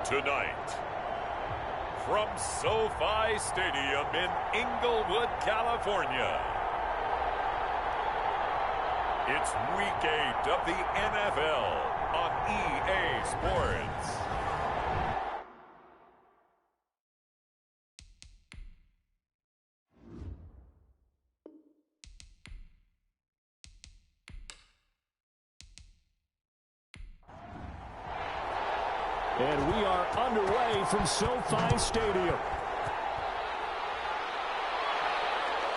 Tonight, from SoFi Stadium in Inglewood, California, it's Week 8 of the NFL on EA Sports. And we are underway from SoFi Stadium.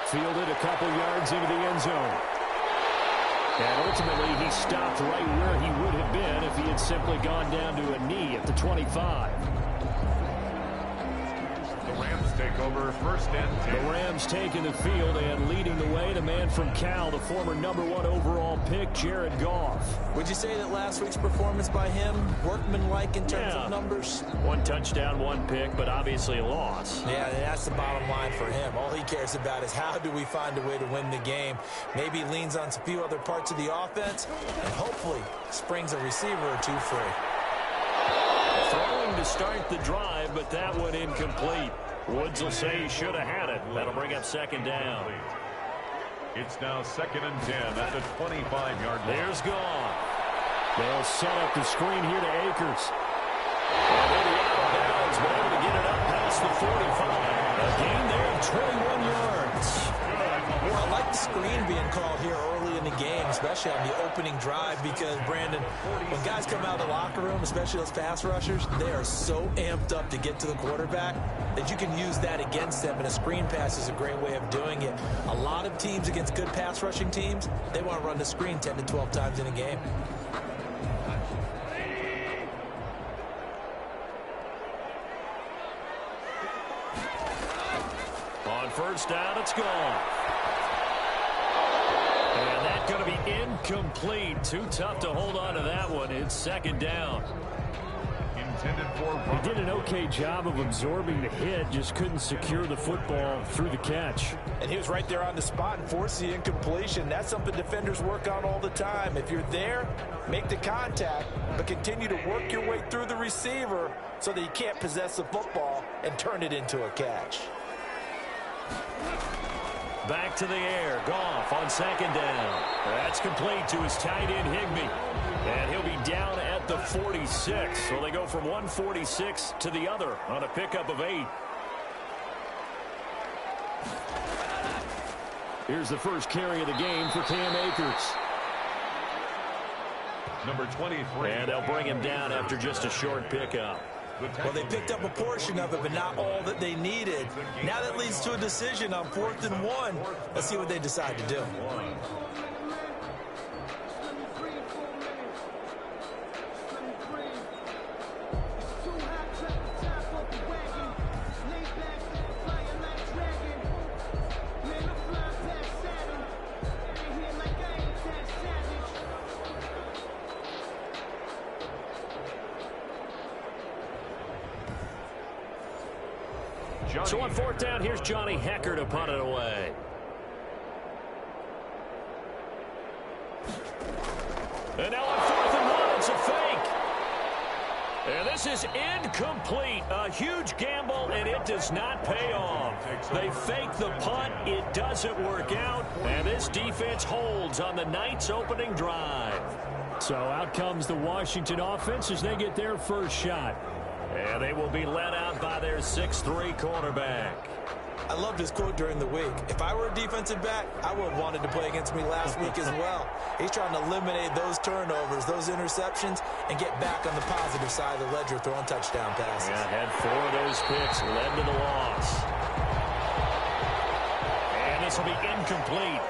Fielded a couple yards into the end zone. And ultimately, he stopped right where he would have been if he had simply gone down to a knee at the 25. The Rams take over 1st and 10. The Rams taking the field and leading the way, the man from Cal, the former #1 overall pick, Jared Goff. Would you say that last week's performance by him, workmanlike in terms of numbers? 1 touchdown, 1 pick, but obviously a loss. Yeah, that's the bottom line for him. All he cares about is how do we find a way to win the game. Maybe leans on a few other parts of the offense, and hopefully springs a receiver or two free. Throwing to start the drive, but that one incomplete. Woods will say he should have had it. That'll bring up 2nd down. It's now 2nd and 10 at the 25-yard line. There's Goff. They'll set up the screen here to Akers. And he'll be out of bounds, but able to get it up past the 45. A gain there of 21 yards. Well, I like the screen being called here early in the game, especially on the opening drive, because, Brandon, when guys come out of the locker room, especially those pass rushers, they are so amped up to get to the quarterback that you can use that against them, and a screen pass is a great way of doing it. A lot of teams against good pass rushing teams, they want to run the screen 10 to 12 times in a game. On 1st down, it's gone. And that's going to be incomplete. Too tough to hold on to that one. It's 2nd down. He did an okay job of absorbing the hit, just couldn't secure the football through the catch. And he was right there on the spot and forced the incompletion. That's something defenders work on all the time. If you're there, make the contact, but continue to work your way through the receiver so that you can't possess the football and turn it into a catch. Back to the air. Goff on 2nd down. That's complete to his tight end, Higbee. And he'll be down at the 46. So they go from 146 to the other on a pickup of 8. Here's the first carry of the game for Cam Akers. Number 23. And they'll bring him down after just a short pickup. Well, they picked up a portion of it, but not all that they needed. Now that leads to a decision on 4th and 1. Let's see what they decide to do. So on 4th down, here's Johnny Hecker to punt it away. And now on 4th and 1, it's a fake. And this is incomplete. A huge gamble, and it does not pay off. They fake the punt. It doesn't work out. And this defense holds on the night's opening drive. So out comes the Washington offense as they get their first shot. And they will be led out by their 6'3" quarterback. I loved his quote during the week. If I were a defensive back, I would have wanted to play against me last week as well. He's trying to eliminate those turnovers, those interceptions, and get back on the positive side of the ledger throwing touchdown passes. Yeah, had 4 of those picks, led to the loss. And this will be incomplete.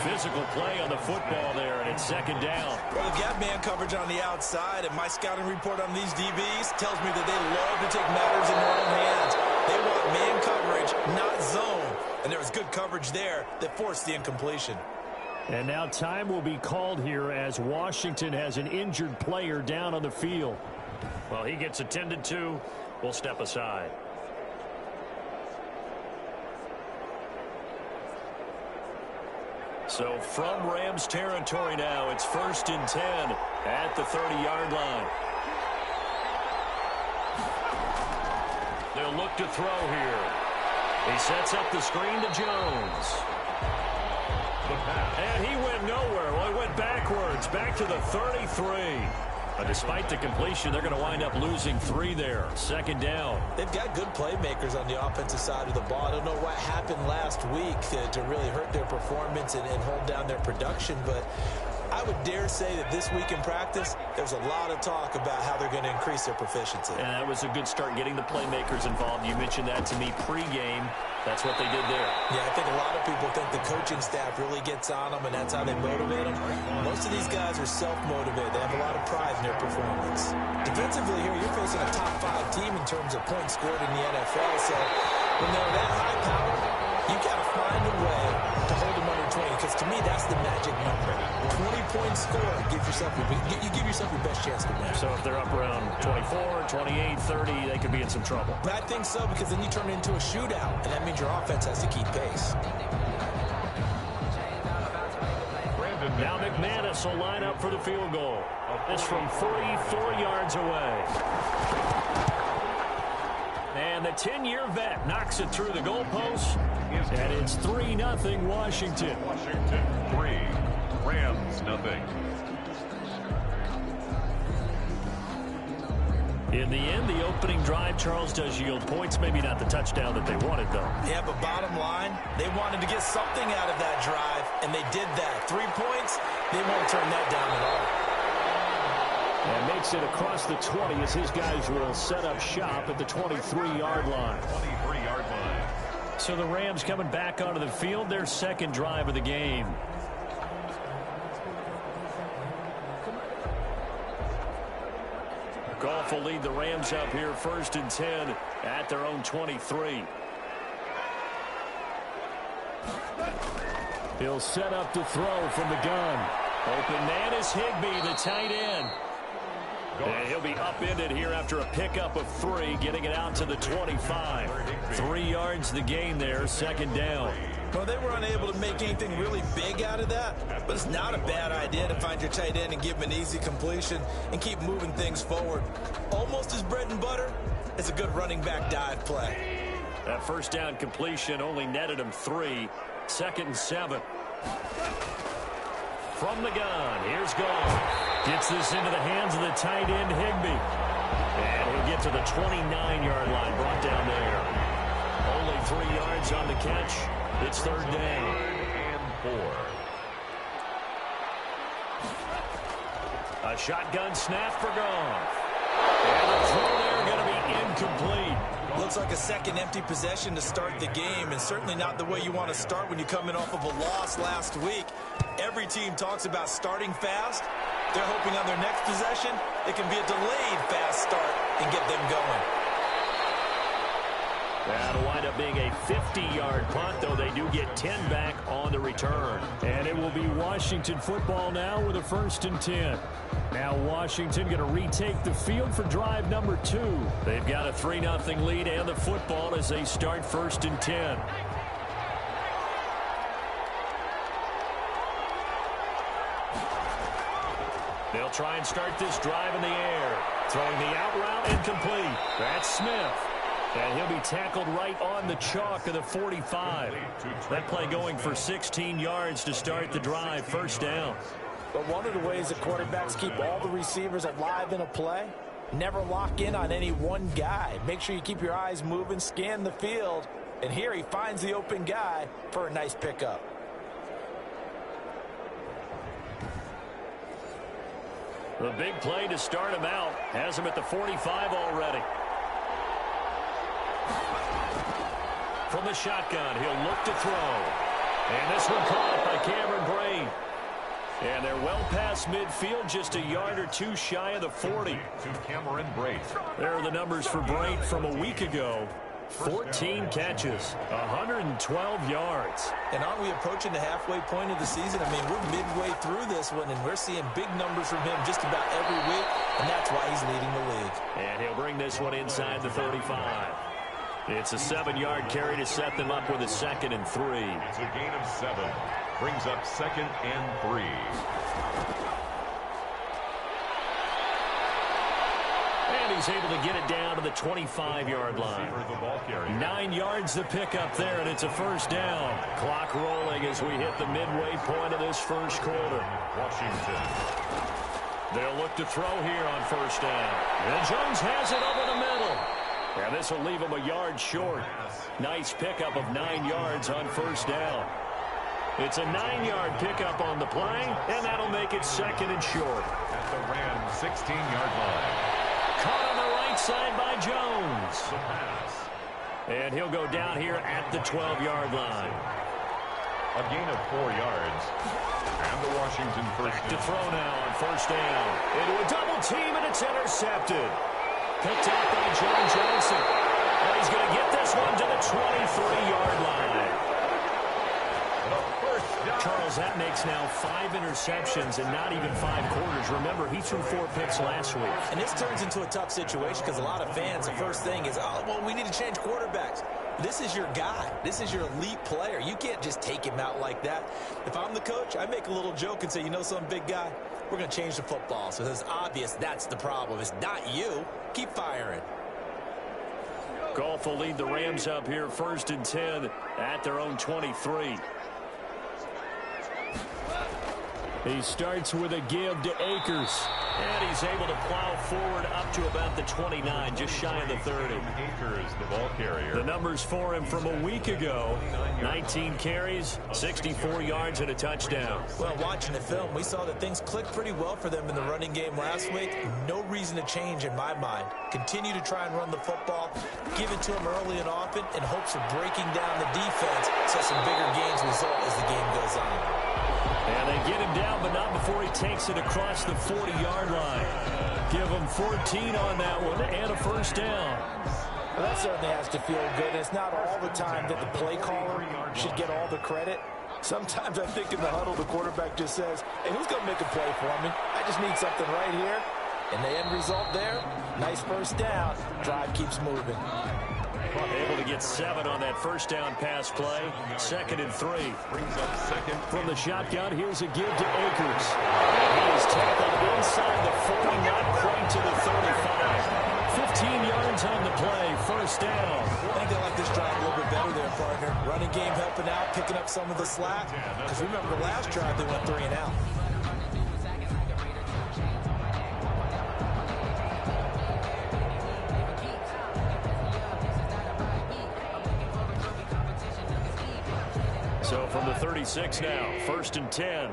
Physical play on the football there, and it's 2nd down. Well, they've got man coverage on the outside, and my scouting report on these DBs tells me that they love to take matters in their own hands. They want man coverage, not zone. And there was good coverage there that forced the incompletion. And now time will be called here as Washington has an injured player down on the field. Well, he gets attended to. We'll step aside. So from Rams territory now, it's 1st and 10 at the 30-yard line. he'll look to throw here. He sets up the screen to Jones. And he went nowhere. Well, he went backwards, back to the 33. Despite the completion, they're going to wind up losing 3 there. Second down. They've got good playmakers on the offensive side of the ball. I don't know what happened last week to really hurt their performance and hold down their production, but I would dare say that this week in practice, there's a lot of talk about how they're going to increase their proficiency. And that was a good start getting the playmakers involved. You mentioned that to me pregame. That's what they did there. Yeah, I think a lot of people think the coaching staff really gets on them, and that's how they motivate them. Most of these guys are self-motivated. They have a lot of pride in their performance. Defensively here, you're facing a top 5 team in terms of points scored in the NFL, so when they're that high power, you got to find a way to hold them under 20, because to me, that's the magic number. 20-point score, you give yourself your best chance to win. So if they're up around 24, 28, 30, they could be in some trouble. I think so, because then you turn it into a shootout, and that means your offense has to keep pace. Now McManus will line up for the field goal. This from 44 yards away. And the 10-year vet knocks it through the goalpost. And it's 3-0 Washington. Washington 3, Rams 0. In the end, the opening drive, Charles, does yield points. Maybe not the touchdown that they wanted, though. Yeah, but bottom line, they wanted to get something out of that drive, and they did that. 3 points, they won't turn that down at all. And makes it across the 20 as his guys will set up shop at the 23-yard line. 23-yard line. So the Rams coming back onto the field, their second drive of the game. Goff will lead the Rams up here 1st and 10 at their own 23. He'll set up to throw from the gun. Open man is Higbee, the tight end. And he'll be upended here after a pickup of 3, getting it out to the 25. 3 yards the gain there, second down. Well, they were unable to make anything really big out of that, but it's not a bad idea to find your tight end and give him an easy completion and keep moving things forward. Almost as bread and butter as a good running back dive play. That first down completion only netted him 3. 2nd and 7. From the gun, here's Goff. Gets this into the hands of the tight end, Higbee. And he'll get to the 29-yard line, brought down there. Only 3 yards on the catch. It's 3rd down. 3rd and 4. A shotgun snap for Goff. And the throw there going to be incomplete. Looks like a second empty possession to start the game, and certainly not the way you want to start when you're coming off of a loss last week. Every team talks about starting fast. They're hoping on their next possession, it can be a delayed fast start and get them going. That'll wind up being a 50-yard punt, though they do get 10 back on the return. And it will be Washington football now with a 1st and 10. Now Washington going to retake the field for drive number 2. They've got a 3-0 lead and the football as they start 1st and 10. They'll try and start this drive in the air. Throwing the out route incomplete. That's Smith. And he'll be tackled right on the chalk of the 45. That play going for 16 yards to start the drive. 1st down. But one of the ways that quarterbacks keep all the receivers alive in a play, never lock in on any one guy. Make sure you keep your eyes moving, scan the field. And here he finds the open guy for a nice pickup. The big play to start him out. Has him at the 45 already. From the shotgun, he'll look to throw. And this one caught by Cameron Braid. And they're well past midfield, just a yard or 2 shy of the 40. To Cameron Braid. There are the numbers for Braid from a week ago. 14 catches, 112 yards. And aren't we approaching the halfway point of the season? I mean, we're midway through this one, and we're seeing big numbers from him just about every week, and that's why he's leading the league. And he'll bring this one inside the 35. It's a 7-yard carry to set them up with a 2nd and 3. It's a gain of 7. Brings up 2nd and 3. And he's able to get it down to the 25-yard line. 9 yards to pick up there, and it's a first down. Clock rolling as we hit the midway point of this first quarter. Washington. They'll look to throw here on first down. And Jones has it over the middle. And this will leave him a yard short. Nice pickup of 9 yards on first down. It's a 9-yard pickup on the play, and that'll make it second and short. At the Rams' 16-yard line. Caught on the right side by Jones. The pass. And he'll go down here at the 12-yard line. A gain of 4 yards. And the Washington first To throw now on first down. Into a double team, and it's intercepted. Picked out by John Johnson. And he's going to get this one to the 23-yard line. Charles, that makes now 5 interceptions in not even 5 quarters. Remember, he threw 4 picks last week. And this turns into a tough situation because a lot of fans, the first thing is, oh, well, we need to change quarterbacks. This is your guy. This is your elite player. You can't just take him out like that. If I'm the coach, I make a little joke and say, you know something, big guy? We're going to change the football. So it's obvious that's the problem. It's not you. Keep firing. Goff will lead the Rams up here first and 10 at their own 23. He starts with a give to Akers. And he's able to plow forward up to about the 29, just shy of the 30. Akers, the ball carrier. The numbers for him from a week ago. 19 carries, 64 yards, and a touchdown. Well, watching the film, we saw that things clicked pretty well for them in the running game last week. No reason to change in my mind. Continue to try and run the football, give it to him early and often in hopes of breaking down the defense so some bigger gains result as the game goes on. And they get him down, but not before he takes it across the 40-yard line. Give him 14 on that one and a first down. Well, that certainly has to feel good. And it's not all the time that the play caller should get all the credit. Sometimes I think in the huddle, the quarterback just says, hey, who's going to make a play for me? I just need something right here. And the end result there, nice first down. Drive keeps moving. Able to get 7 on that first down pass play. 2nd and 3. Brings up second. From the shotgun, here's a give to Akers. And he is tackled inside the 40, not quite to the 35. 15 yards on the play, first down. I think they like this drive a little bit better there, partner. Running game helping out, picking up some of the slack. Because remember, the last drive they went 3 and out. So from the 36 now, 1st and 10.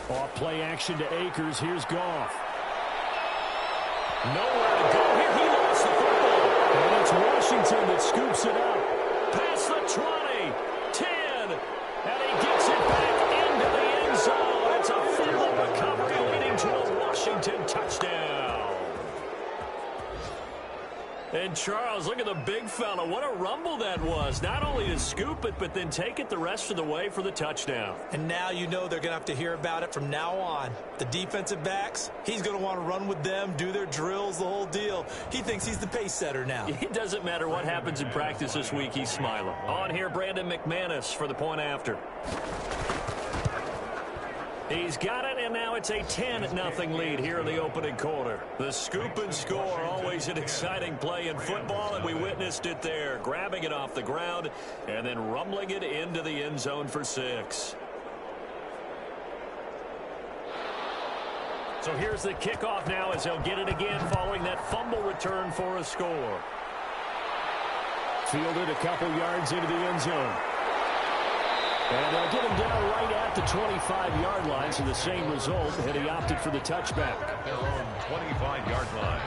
Off play action to Akers. Here's Goff. Nowhere to go here. He lost the football. And it's Washington that scoops it up. Past the 20, 10, and he gets it back into the end zone. It's a fumble recovery leading to a Washington touchdown. And Charles, look at the big fella. What a rumble that was. Not only to scoop it, but then take it the rest of the way for the touchdown. And now you know they're going to have to hear about it from now on. The defensive backs, he's going to want to run with them, do their drills, the whole deal. He thinks he's the pace setter now. It doesn't matter what happens in practice this week, he's smiling. On here, Brandon McManus for the point after. He's got it, and now it's a 10-0 lead here in the opening quarter. The scoop and score, always an exciting play in football, and we witnessed it there. Grabbing it off the ground and then rumbling it into the end zone for 6. So here's the kickoff now as he'll get it again following that fumble return for a score. Fielded a couple yards into the end zone. And they'll get him down right at the 25-yard line, so the same result, and he opted for the touchback. At their own 25-yard line.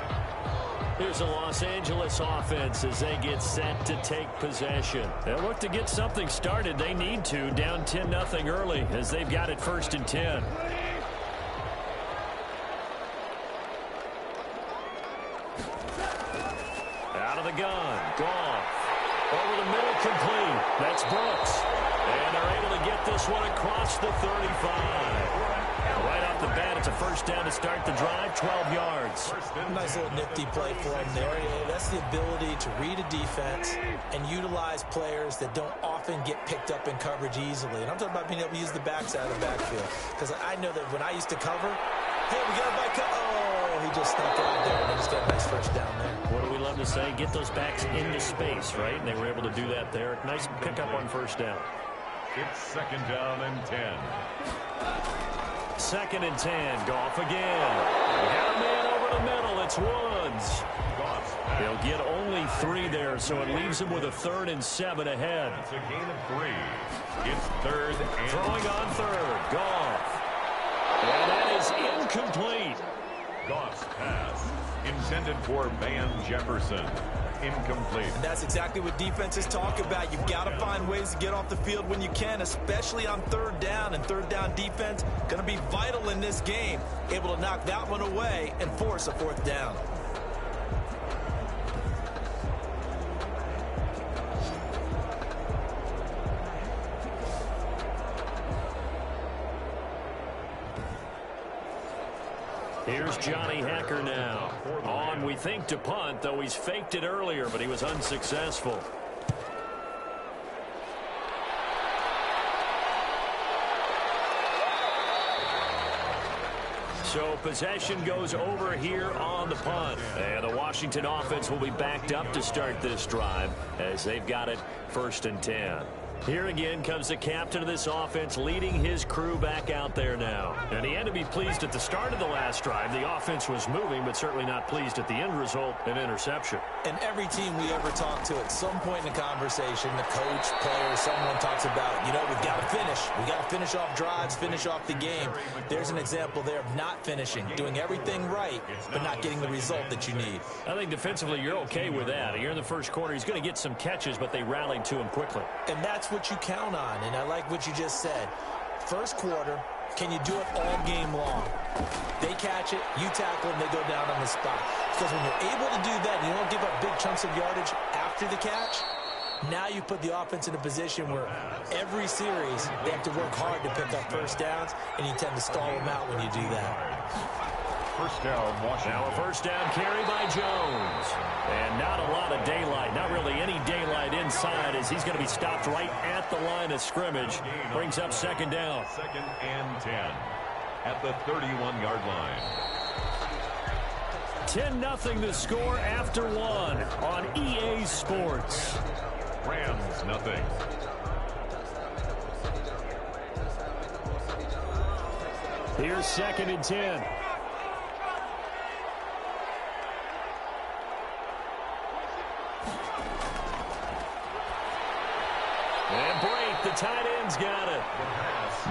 Here's the Los Angeles offense as they get set to take possession. They'll look to get something started. They need to, down 10-0 early as they've got it 1st and 10. Out of the gun, Goff. Over the middle, complete. That's Brooks. And they're able to get this one across the 35. Right up off the bat. It's a first down to start the drive, 12 yards. Nice little nifty play for him there. That's the ability to read a defense and utilize players that don't often get picked up in coverage easily. And I'm talking about being able to use the backside of the backfield. Because I know that when I used to cover, hey, we got a back. Oh, he just snuck out there, and he just got a nice first down there. What do we love to say? Get those backs into space, right? And they were able to do that there. Nice pickup on first down. It's second down and 10. Second and 10. Goff again. We got a man over the middle. It's Woods. He'll get only 3 there, so it leaves him with a 3rd and 7 ahead. It's a gain of 3. It's 3rd and throwing on 3rd. Goff. And that is incomplete. Goff's pass intended for Van Jefferson. Incomplete. And that's exactly what defenses talk about. You've got to find ways to get off the field when you can, especially on 3rd down. And 3rd down defense going to be vital in this game. Able to knock that one away and force a 4th down. Here's Johnny Hacker now. On, we think, to punt, though he's faked it earlier, but he was unsuccessful. So possession goes over here on the punt. And the Washington offense will be backed up to start this drive as they've got it 1st and 10. Here again comes the captain of this offense leading his crew back out there now. And he had to be pleased at the start of the last drive. The offense was moving, but certainly not pleased at the end result, an interception. And every team we ever talk to at some point in the conversation, the coach, player, someone talks about, you know, we've got to finish. We've got to finish off drives, finish off the game. There's an example there of not finishing, doing everything right, but not getting the result that you need. I think defensively you're okay with that. Here in the first quarter, he's going to get some catches, but they rallied to him quickly. And that's what you count on, and I like what you just said. First quarter, can you do it all game long? They catch it, you tackle them, they go down on the spot. Because when you're able to do that, you don't give up big chunks of yardage after the catch, now you put the offense in a position where every series they have to work hard to pick up first downs, and you tend to stall them out when you do that. First down, Washington. Now a first down carry by Jones. And not a lot of daylight, not really any daylight inside as he's going to be stopped right at the line of scrimmage. Brings up second down. 2nd and 10 at the 31-yard line. 10-0 the score after 1 on EA Sports. Rams, nothing. Here's 2nd and 10. And break, the tight end's got it.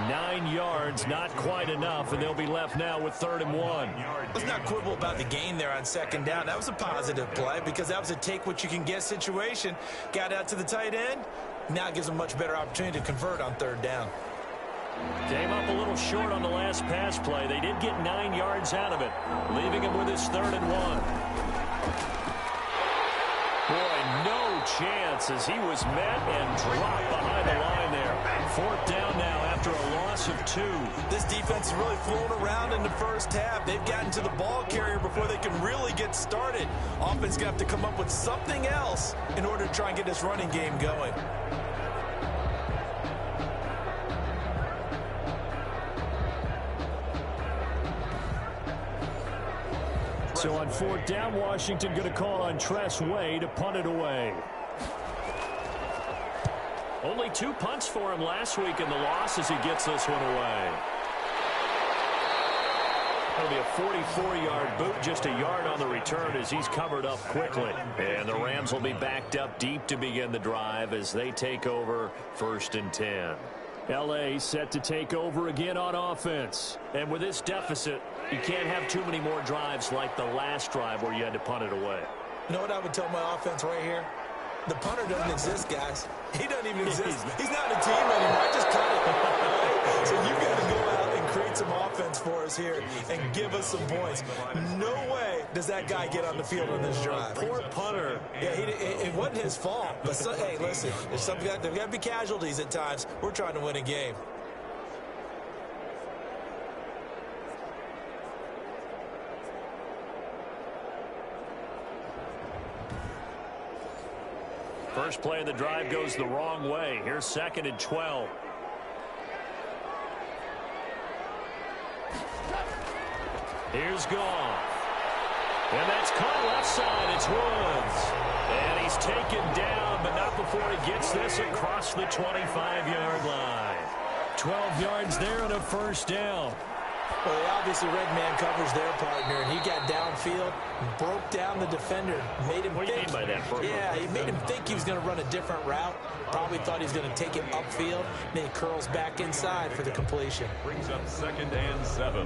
9 yards, not quite enough, and they'll be left now with 3rd and 1. Let's not quibble about the gain there on 2nd down. That was a positive play because that was a take-what-you-can-get situation. Got out to the tight end. Now gives them a much better opportunity to convert on 3rd down. Came up a little short on the last pass play. They did get 9 yards out of it, leaving him with his 3rd and 1. Boy, no chance as he was met and dropped behind the line there. 4th down now after a loss of 2. This defense is really flown around in the first half. They've gotten to the ball carrier before they can really get started. Offense got to come up with something else in order to try and get this running game going. So on 4th down, Washington going to call on Tress Way to punt it away. Only 2 punts for him last week in the loss as he gets this one away. That'll be a 44-yard boot, just a yard on the return as he's covered up quickly. And the Rams will be backed up deep to begin the drive as they take over 1st and 10. L.A. set to take over again on offense. And with this deficit, you can't have too many more drives like the last drive where you had to punt it away. You know what I would tell my offense right here? The punter doesn't exist, guys. He doesn't even exist. He's not a team anymore. I just cut it. So you've got to go out and create some offense for us here and give us some points. No way does that guy get on the field on this drive. Poor punter. Yeah, it wasn't his fault. But, hey, listen, there's got to be casualties at times. We're trying to win a game. First play of the drive goes the wrong way. Here's 2nd and 12. Here's Goff. And that's caught left side. It's Woods. And he's taken down, but not before he gets this across the 25-yard line. 12 yards there and a first down. Well, they obviously red man covers their partner, and he got downfield, broke down the defender, made him What do you mean by that? Yeah, he made him think he was going to run a different route. Probably thought he was going to take it upfield. Then he curls back inside for the completion. Brings up 2nd and 7.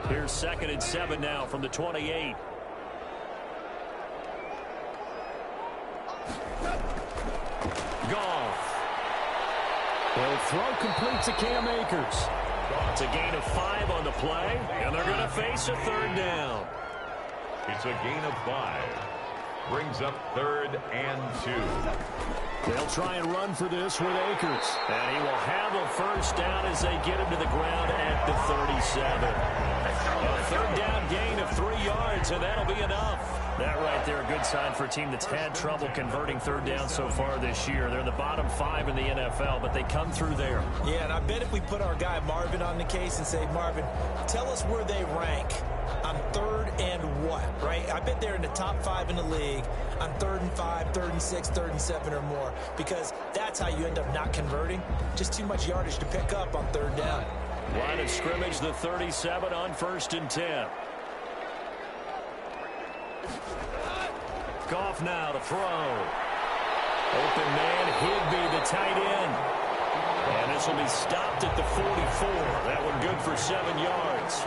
Here's 2nd and 7 now from the 28. Goff. Well, throw complete to Cam Akers. It's a gain of 5 on the play, and they're going to face a 3rd down. It's a gain of 5. Brings up 3rd and 2. They'll try and run for this with Akers. And he will have a first down as they get him to the ground at the 37. A 3rd down gain of 3 yards, and that'll be enough. That right there, a good sign for a team that's had trouble converting 3rd down so far this year. They're in the bottom 5 in the NFL, but they come through there. Yeah, and I bet if we put our guy Marvin on the case and say, Marvin, tell us where they rank on 3rd and what, right? I bet they're in the top 5 in the league on 3rd and 5, 3rd and 6, 3rd and 7 or more, because that's how you end up not converting. Just too much yardage to pick up on 3rd down. Line of scrimmage, the 37 on 1st and 10. Goff now to throw. Open man, Higbee, the tight end. And this will be stopped at the 44. That one good for 7 yards.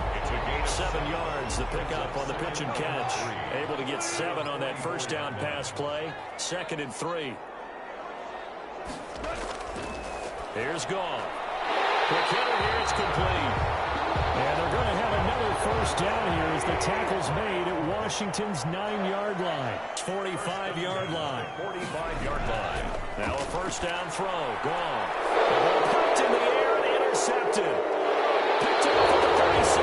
7 yards, the pickup on the pitch and catch. Able to get 7 on that first down pass play. 2nd and 3. Here's Goff. Quick hitter here, it's complete. And they're going to have another first down here as the tackle's made at Washington's 9-yard line. 45-yard line. 45-yard line. Now a first down throw. Gone. The ball popped in the air and intercepted. Picked up at the 36.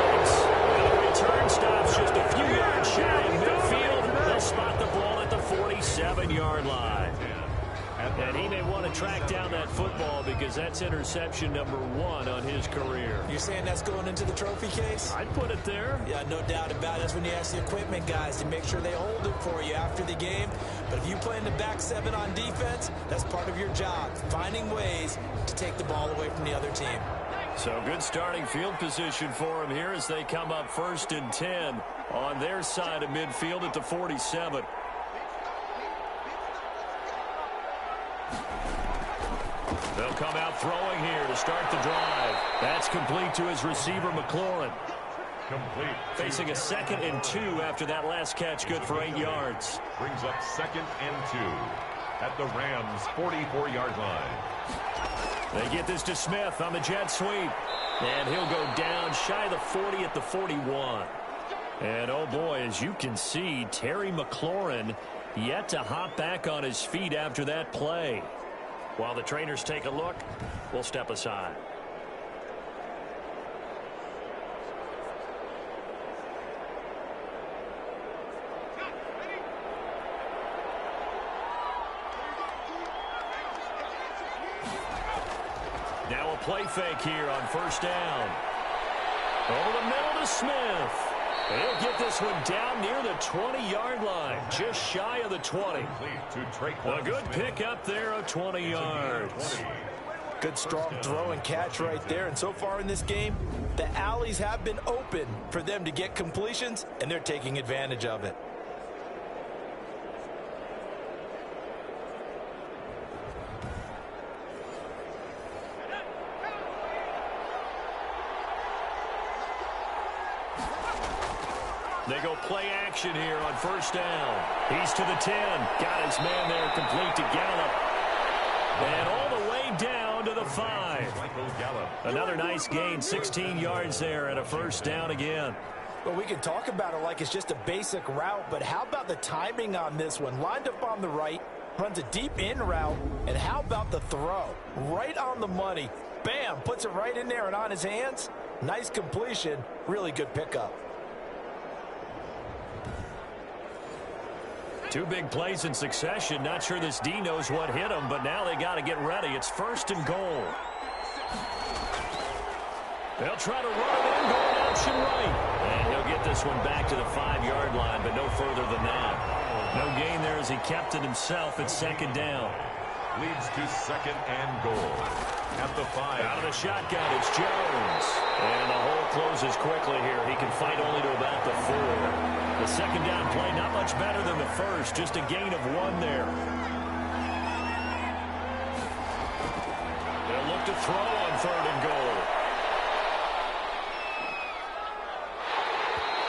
And the return stops just a few yards shy in midfield. They'll spot the ball at the 47-yard line. And he may want to track down that football because that's interception number 1 on his career. You're saying that's going into the trophy case? I'd put it there. Yeah, no doubt about it. That's when you ask the equipment guys to make sure they hold it for you after the game. But if you play in the back 7 on defense, that's part of your job, finding ways to take the ball away from the other team. So good starting field position for him here as they come up 1st and 10 on their side of midfield at the 47. They'll come out throwing here to start the drive. That's complete to his receiver, McLaurin. Complete. Facing a 2nd and 2 after that last catch, good for 8 yards. Brings up 2nd and 2 at the Rams' 44-yard line. They get this to Smith on the jet sweep. And he'll go down shy of the 40 at the 41. And, oh, boy, as you can see, Terry McLaurin yet to hop back on his feet after that play. While the trainers take a look, we'll step aside. Now a play fake here on first down. Over the middle to Smith. He'll get this one down near the 20-yard line, just shy of the 20. A good pick up there of 20 yards. Good strong throw and catch right there. And so far in this game, the alleys have been open for them to get completions, and they're taking advantage of it. They go play action here on first down. He's to the 10. Got his man there complete to Gallup. And all the way down to the 5. Another nice gain, 16 yards there and a first down again. Well, we can talk about it like it's just a basic route, but how about the timing on this one? Lined up on the right, runs a deep in route, and how about the throw? Right on the money. Bam, puts it right in there and on his hands. Nice completion, really good pickup. Two big plays in succession. Not sure this D knows what hit him, but now they got to get ready. It's 1st and goal. They'll try to run it in, going option right. And he'll get this one back to the 5-yard line, but no further than that. No gain there as he kept it himself at 2nd down. Leads to 2nd and goal. At the 5. Out of the shotgun, it's Jones. And the hole closes quickly here. He can fight only to about the 4. The 2nd down play, not much better than the first. Just a gain of 1 there. They'll look to throw on 3rd and goal.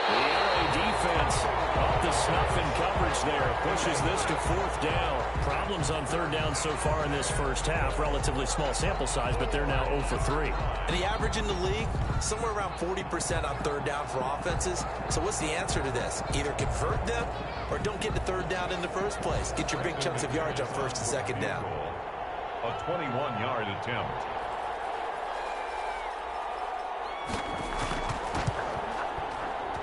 The LA defense off the snuff in coverage there. Pushes this to 4th down. Problems on 3rd down so far in this first half. Relatively small sample size, but they're now 0 for 3. And the average in the league, somewhere around 40% on 3rd down for offenses. So what's the answer to this? Either convert them or don't get to 3rd down in the first place. Get your big chunks of yards on 1st and 2nd down. A 21-yard attempt.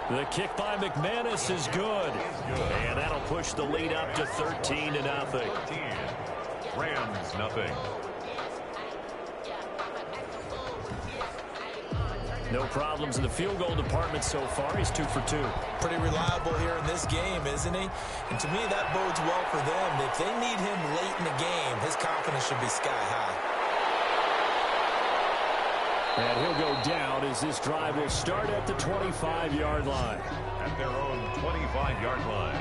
The kick by McManus is good. And that'll push the lead up to 13-0. Rams nothing. No problems in the field goal department so far. He's 2 for 2. Pretty reliable here in this game, isn't he? And to me, that bodes well for them. If they need him late in the game, his confidence should be sky high. And he'll go down as this drive will start at the 25-yard line. At their own 25-yard line.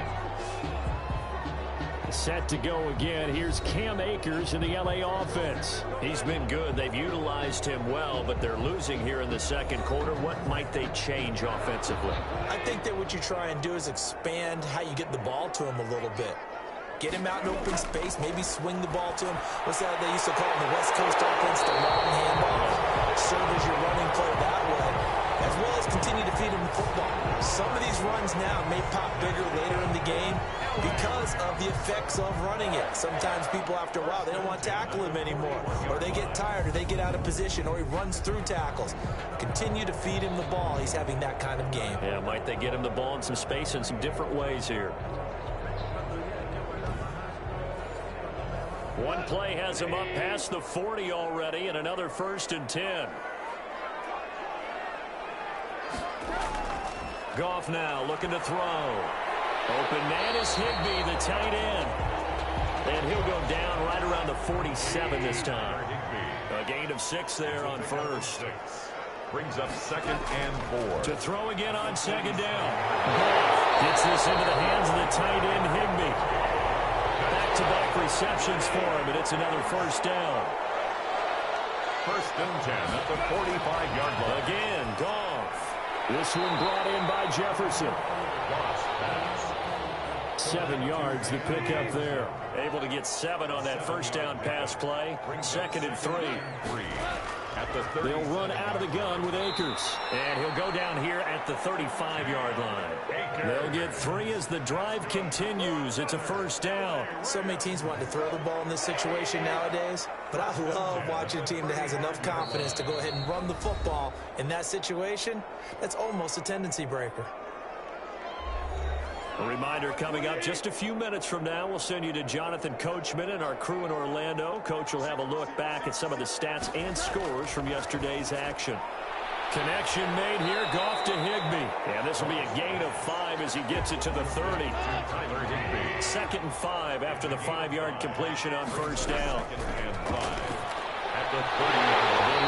Set to go again. Here's Cam Akers in the LA offense. He's been good. They've utilized him well, but they're losing here in the 2nd quarter. What might they change offensively? I think that what you try and do is expand how you get the ball to him a little bit. Get him out in open space, maybe swing the ball to him. What's that they used to call in the West Coast offense, the long handoff. Serve as your running play that way, as well as continue to feed him the football. Some of these runs now may pop bigger later in the game because of the effects of running it. Sometimes people, after a while, they don't want to tackle him anymore, or they get tired, or they get out of position, or he runs through tackles. Continue to feed him the ball. He's having that kind of game. Yeah, might they get him the ball in some space in some different ways here. One play has him up past the 40 already, and another 1st and 10. Goff now looking to throw. Open man is Higbee, the tight end. And he'll go down right around the 47 this time. A gain of 6 there on 1st. Brings up 2nd and 4. To throw again on 2nd down. Goff gets this into the hands of the tight end, Higbee. Back-to-back receptions for him, and it's another 1st down. 1st and 10 at the 45-yard line. Again, Goff. This one brought in by Jefferson. Lost pass. 7 yards, the pickup there. Able to get 7 on that 1st down pass play. 2nd and 3. At the 30. They'll run out of the gun with Akers. And he'll go down here at the 35-yard line. They'll get 3 as the drive continues. It's a 1st down. So many teams want to throw the ball in this situation nowadays, but I love watching a team that has enough confidence to go ahead and run the football in that situation. That's almost a tendency breaker. A reminder coming up just a few minutes from now. We'll send you to Jonathan Coachman and our crew in Orlando. Coach will have a look back at some of the stats and scores from yesterday's action. Connection made here. Goff to Higbee. And this will be a gain of 5 as he gets it to the 30. 2nd and 5 after the 5-yard completion on 1st down. And 5 at the 30.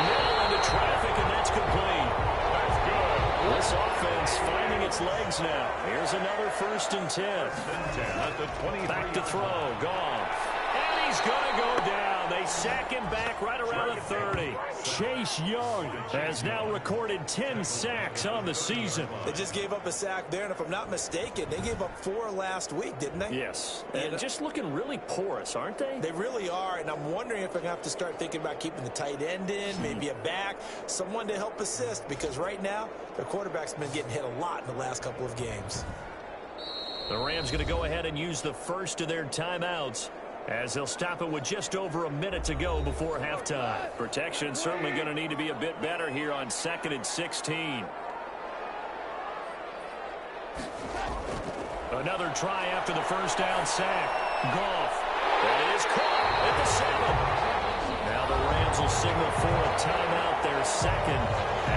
Middle into traffic, and that's complete. That's good. This offense finding its legs now. Here's another 1st and 10. 10 at the 23. Back to throw. Goff. And he's going to go down. They sack him back right around the 30. Chase Young has now recorded 10 sacks on the season. They just gave up a sack there, and if I'm not mistaken, they gave up 4 last week, didn't they? Yes. And just looking really porous, aren't they? They really are, and I'm wondering if I'm going to have to start thinking about keeping the tight end in, maybe a back, someone to help assist, because right now, their quarterback's been getting hit a lot in the last couple of games. The Rams going to go ahead and use the first of their timeouts, as they'll stop it with just over a minute to go before halftime. Protection certainly going to need to be a bit better here on 2nd and 16. Another try after the first down sack. Goff. And it is caught at the 7. Now the Rams will signal for a timeout, their second,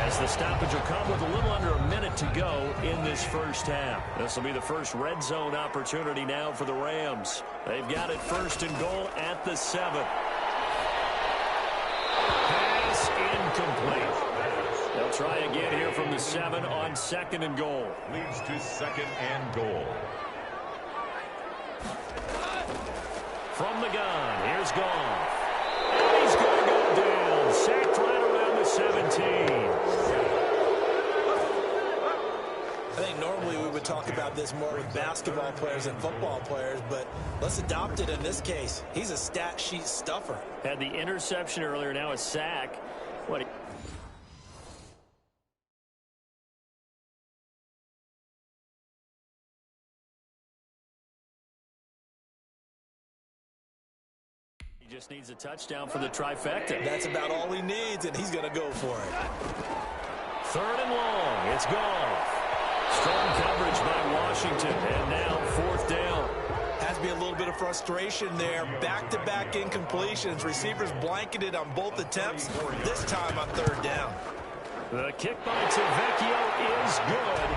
as the stoppage will come with a little under a minute to go in this first half. This will be the first red zone opportunity now for the Rams. They've got it first and goal at the 7. Pass incomplete. They'll try again here from the 7 on second and goal. Leads to second and goal. From the gun, here's Goff. And he's going to go down. Sacked right around the 17. I think normally we would talk about this more with basketball players and football players, but let's adopt it in this case. He's a stat sheet stuffer. Had the interception earlier, now a sack. What? He just needs a touchdown for the trifecta. That's about all he needs, and he's going to go for it. Third and long. It's Goff. Strong coverage by Washington, and now fourth down. Has to be a little bit of frustration there. Back-to-back incompletions. Receivers blanketed on both attempts, this time on third down. The kick by Tavecchio is good.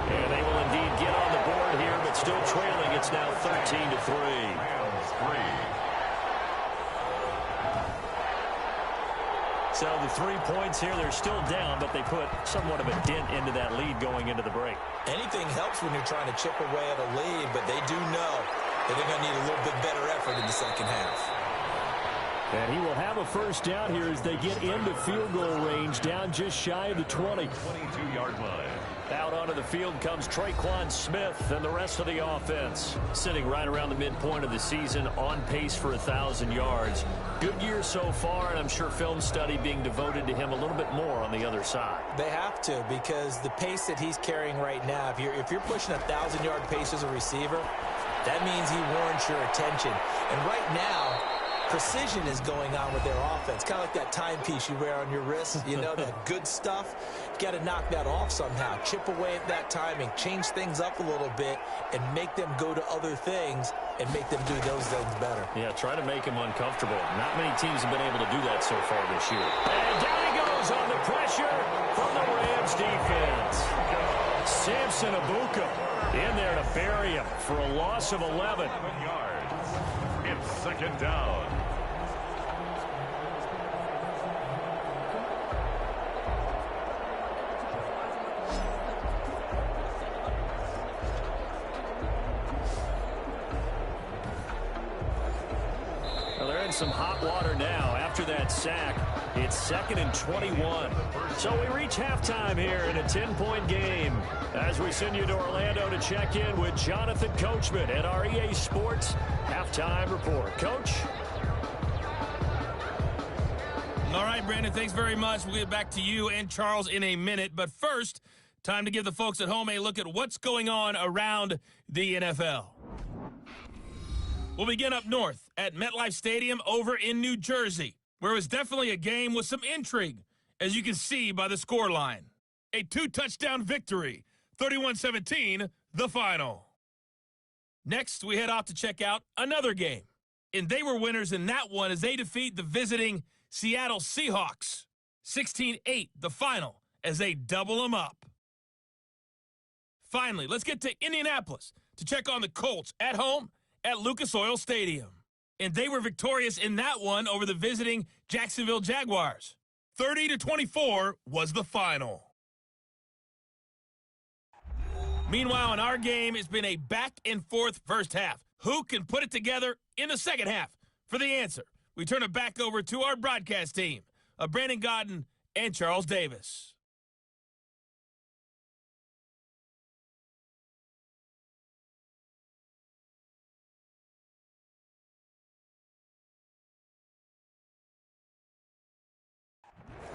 And they will indeed get on the board here, but still trailing. It's now 13-3. So the 3 points here, they're still down, but they put somewhat of a dent into that lead going into the break. Anything helps when you're trying to chip away at a lead, but they do know that they're going to need a little bit better effort in the second half. And he will have a first down here as they get into field goal range, down just shy of the 20. 22-yard line. Out onto the field comes Traquan Smith and the rest of the offense. Sitting right around the midpoint of the season, on pace for 1,000 yards. Good year so far, and I'm sure film study being devoted to him a little bit more on the other side. They have to, because the pace that he's carrying right now, if you're pushing 1,000-yard pace as a receiver, that means he warrants your attention. And right now, precision is going on with their offense. Kind of like that timepiece you wear on your wrist, you know, that good stuff. You got to knock that off somehow. Chip away at that timing, change things up a little bit, and make them go to other things and make them do those things better. Yeah, try to make him uncomfortable. Not many teams have been able to do that so far this year. And down he goes on the pressure from the Rams defense. Samson Abuka in there to bury him for a loss of 11. 7 yards. It's second down. Well, they're in some hot water now after that sack. It's 2nd and 21. So we reach halftime here in a 10-point game as we send you to Orlando to check in with Jonathan Coachman at our EA Sports Halftime Report. Coach? All right, Brandon, thanks very much. We'll get back to you and Charles in a minute. But first, time to give the folks at home a look at what's going on around the NFL. We'll begin up north at MetLife Stadium over in New Jersey, where it was definitely a game with some intrigue, as you can see by the scoreline. A 2-touchdown victory, 31-17, the final. Next, we head off to check out another game. And they were winners in that one as they defeat the visiting Seattle Seahawks. 16-8, the final, as they double them up. Finally, let's get to Indianapolis to check on the Colts at home at Lucas Oil Stadium. And they were victorious in that one over the visiting Jacksonville Jaguars. 30-24 was the final. Meanwhile, in our game, it's been a back-and-forth first half. Who can put it together in the second half? For the answer, we turn it back over to our broadcast team of Brandon Godden and Charles Davis.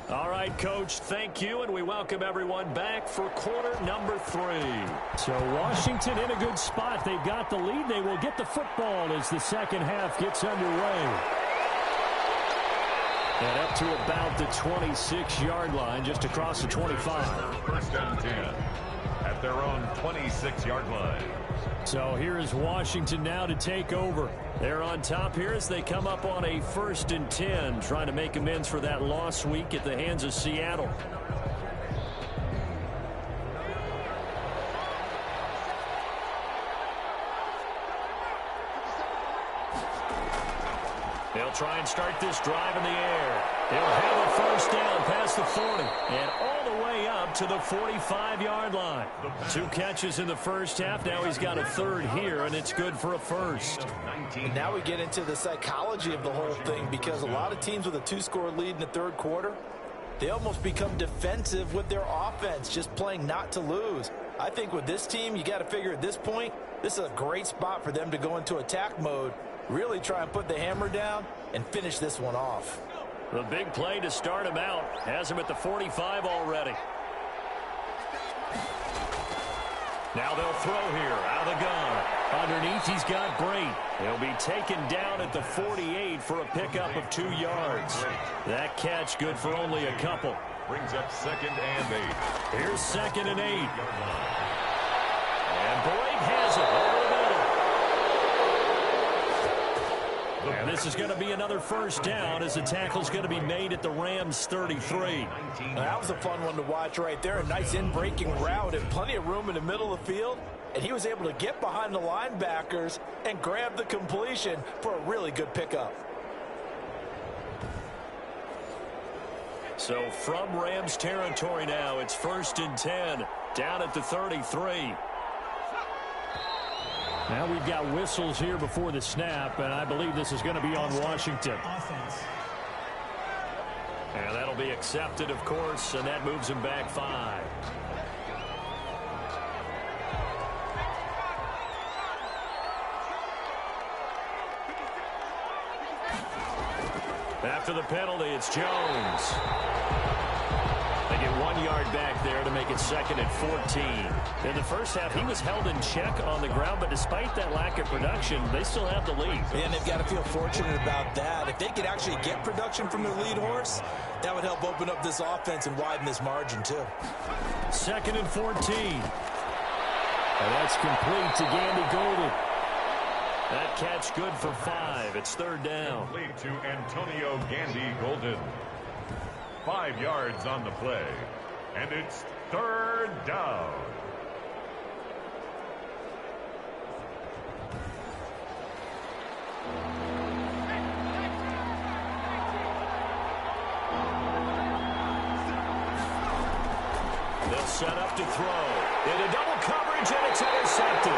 All right, Coach, thank you, and we welcome everyone back for quarter number 3. So Washington in a good spot. They've got the lead. They will get the football as the second half gets underway. And up to about the 26-yard line, just across the 25. First and 10 at their own 26-yard line. So here is Washington now to take over. They're on top here as they come up on a 1st and 10, trying to make amends for that lost week at the hands of Seattle. They'll try and start this drive in the air. They'll have a 1st down past the 40 and all the way up to the 45-yard line. 2 catches in the 1st half. Now he's got a 3rd here, and it's good for a 1st. And now we get into the psychology of the whole thing, because a lot of teams with a 2-score lead in the 3rd quarter, they almost become defensive with their offense, just playing not to lose. I think with this team, you got to figure at this point, this is a great spot for them to go into attack mode, really try and put the hammer down and finish this one off. The big play to start him out has him at the 45 already. Now they'll throw here out of the gun. Underneath, he's got Brate. He'll be taken down at the 48 for a pickup of 2 yards. That catch good for only a couple. Brings up 2nd and 8. Here's 2nd and 8. And Brate has it over the middle. And this is going to be another 1st down as the tackle's going to be made at the Rams' 33. That was a fun one to watch right there. A nice in-breaking route and plenty of room in the middle of the field. And he was able to get behind the linebackers and grab the completion for a really good pickup. So from Rams territory now, it's 1st and 10, down at the 33. Now we've got whistles here before the snap, and I believe this is going to be on Washington. And that'll be accepted, of course, and that moves him back 5. After the penalty, it's Jones. They get 1 yard back there to make it 2nd and 14. In the 1st half, he was held in check on the ground, but despite that lack of production, they still have the lead. And they've got to feel fortunate about that. If they could actually get production from their lead horse, that would help open up this offense and widen this margin, too. 2nd and 14. And that's complete to Gandy Golden. That catch good for 5. It's 3rd down. Complete to Antonio Gandy Golden. 5 yards on the play. And it's 3rd down. They'll set up to throw. Into double coverage, and it's intercepted.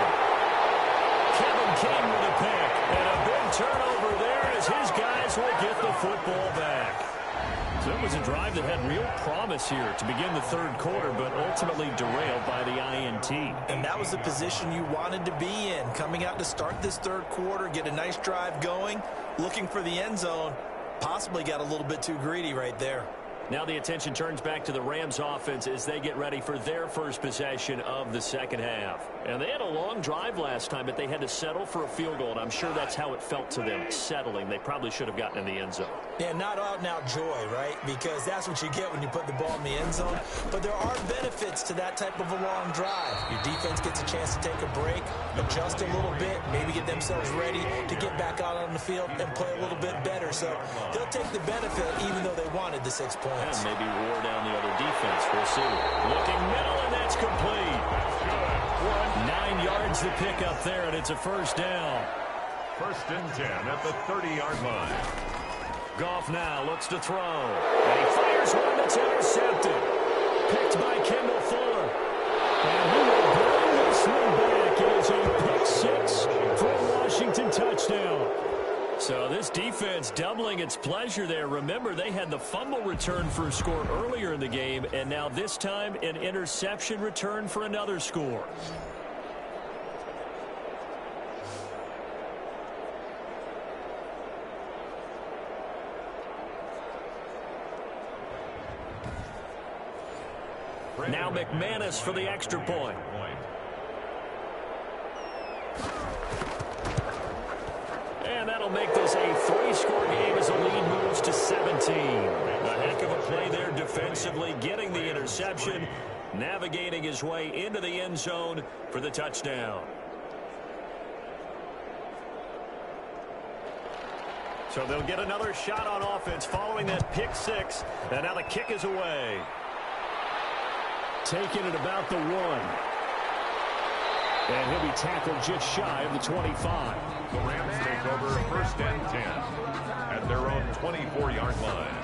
Kevin King with a pick. And a big turnover there as his guys will get the football back. So it was a drive that had real promise here to begin the 3rd quarter, but ultimately derailed by the INT. And that was the position you wanted to be in, coming out to start this 3rd quarter, get a nice drive going, looking for the end zone. Possibly got a little bit too greedy right there. Now the attention turns back to the Rams offense as they get ready for their 1st possession of the 2nd half. And they had a long drive last time, but they had to settle for a field goal, and I'm sure that's how it felt to them, settling. They probably should have gotten in the end zone. Yeah, not out-and-out joy, right? Because that's what you get when you put the ball in the end zone. But there are benefits to that type of a long drive. Your defense gets a chance to take a break, adjust a little bit, maybe get themselves ready to get back out on the field and play a little bit better. So they'll take the benefit even though they wanted the 6 points. And maybe wore down the other defense. We'll see. Looking middle, and that's complete. 9 yards to pick up there, and it's a 1st down. 1st and 10 at the 30-yard line. Goff now looks to throw. And he fires one that's intercepted. Picked by Kendall Fuller. And he will bring this one back. It is a pick 6 for a Washington touchdown. So this defense doubling its pleasure there. Remember, they had the fumble return for a score earlier in the game, and now this time an interception return for another score. Now McManus for the extra point. And that'll make this a 3-score game as the lead moves to 17. A heck of a play there defensively, getting the interception. navigating his way into the end zone for the touchdown. So they'll get another shot on offense following that pick six. And now the kick is away. Taking it about the 1. And he'll be tackled just shy of the 25. The Rams take over 1st and 10 at their own 24-yard line.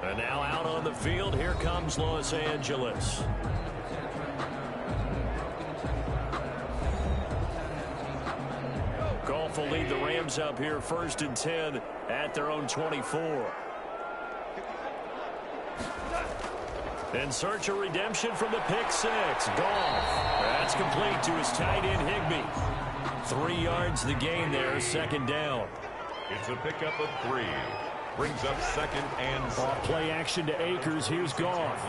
And now out on the field, here comes Los Angeles. Goff will lead the Rams up here 1st and 10 at their own 24. In search of redemption from the pick six. Goff. That's complete to his tight end, Higbee. 3 yards the gain there, 2nd down. It's a pickup of 3. Brings up 2nd and Off play action to Akers. Here's Goff.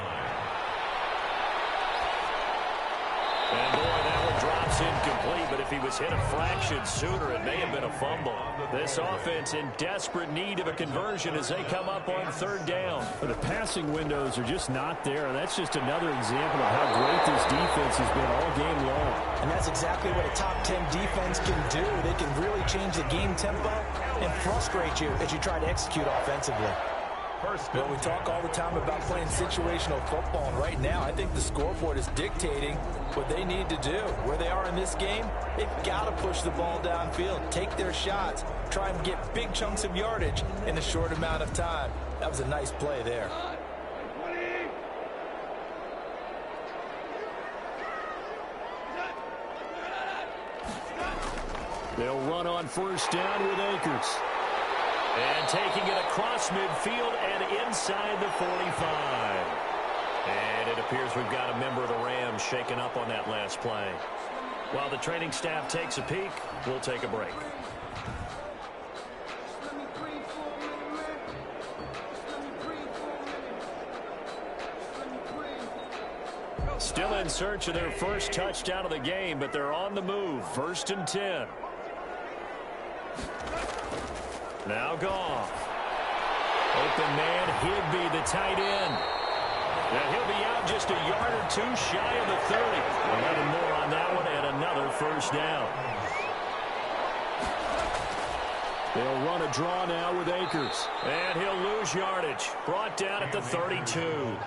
And boy, that one drops incomplete, but if he was hit a fraction sooner, it may have been a fumble. This offense in desperate need of a conversion as they come up on 3rd down. The passing windows are just not there. That's just another example of how great this defense has been all game long. And that's exactly what a top 10 defense can do. They can really change the game tempo and frustrate you as you try to execute offensively. Well, we talk all the time about playing situational football, and right now I think the scoreboard is dictating what they need to do. Where they are in this game, they've got to push the ball downfield, take their shots, try and get big chunks of yardage in a short amount of time. That was a nice play there. They'll run on 1st down with Akers. And taking it across midfield and inside the 45. And it appears we've got a member of the Rams shaken up on that last play. While the training staff takes a peek, we'll take a break. Still in search of their first touchdown of the game, but they're on the move. 1st and 10. Now Goff. Open man, Higbee, the tight end. And he'll be out just a yard or 2 shy of the 30. 11 more on that one and another 1st down. They'll run a draw now with Akers. And he'll lose yardage. Brought down at the 32.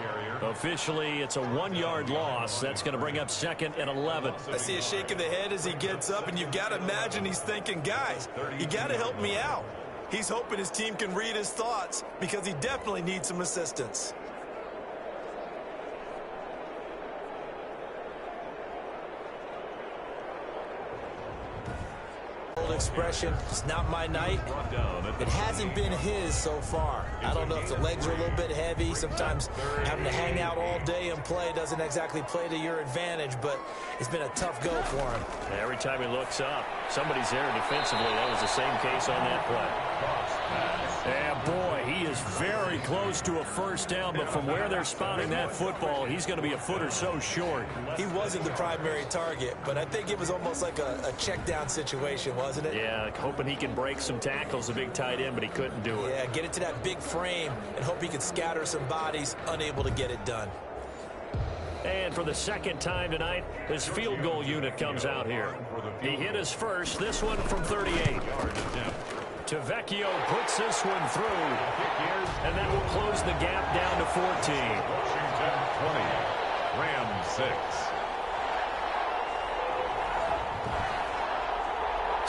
Officially, it's a 1-yard loss. That's going to bring up 2nd and 11. I see a shake of the head as he gets up, and you've got to imagine he's thinking, guys, you got to help me out. He's hoping his team can read his thoughts because he definitely needs some assistance. Expression, it's not my night. It hasn't been his so far. I don't know if the legs are a little bit heavy. Sometimes having to hang out all day and play doesn't exactly play to your advantage, but it's been a tough go for him. Every time he looks up, somebody's there defensively. That was the same case on that play. And boy, he is very close to a 1st down, but from where they're spotting that football, he's going to be a foot or so short. He wasn't the primary target, but I think it was almost like a check down situation, wasn't it? Yeah, hoping he can break some tackles, a big tight end, but he couldn't do it. Yeah, get it to that big frame and hope he can scatter some bodies, unable to get it done. And for the 2nd time tonight, his field goal unit comes out here. He hit his first, this one from 38. Tavecchio puts this one through, and that will close the gap down to 14. Washington 20, Rams 6.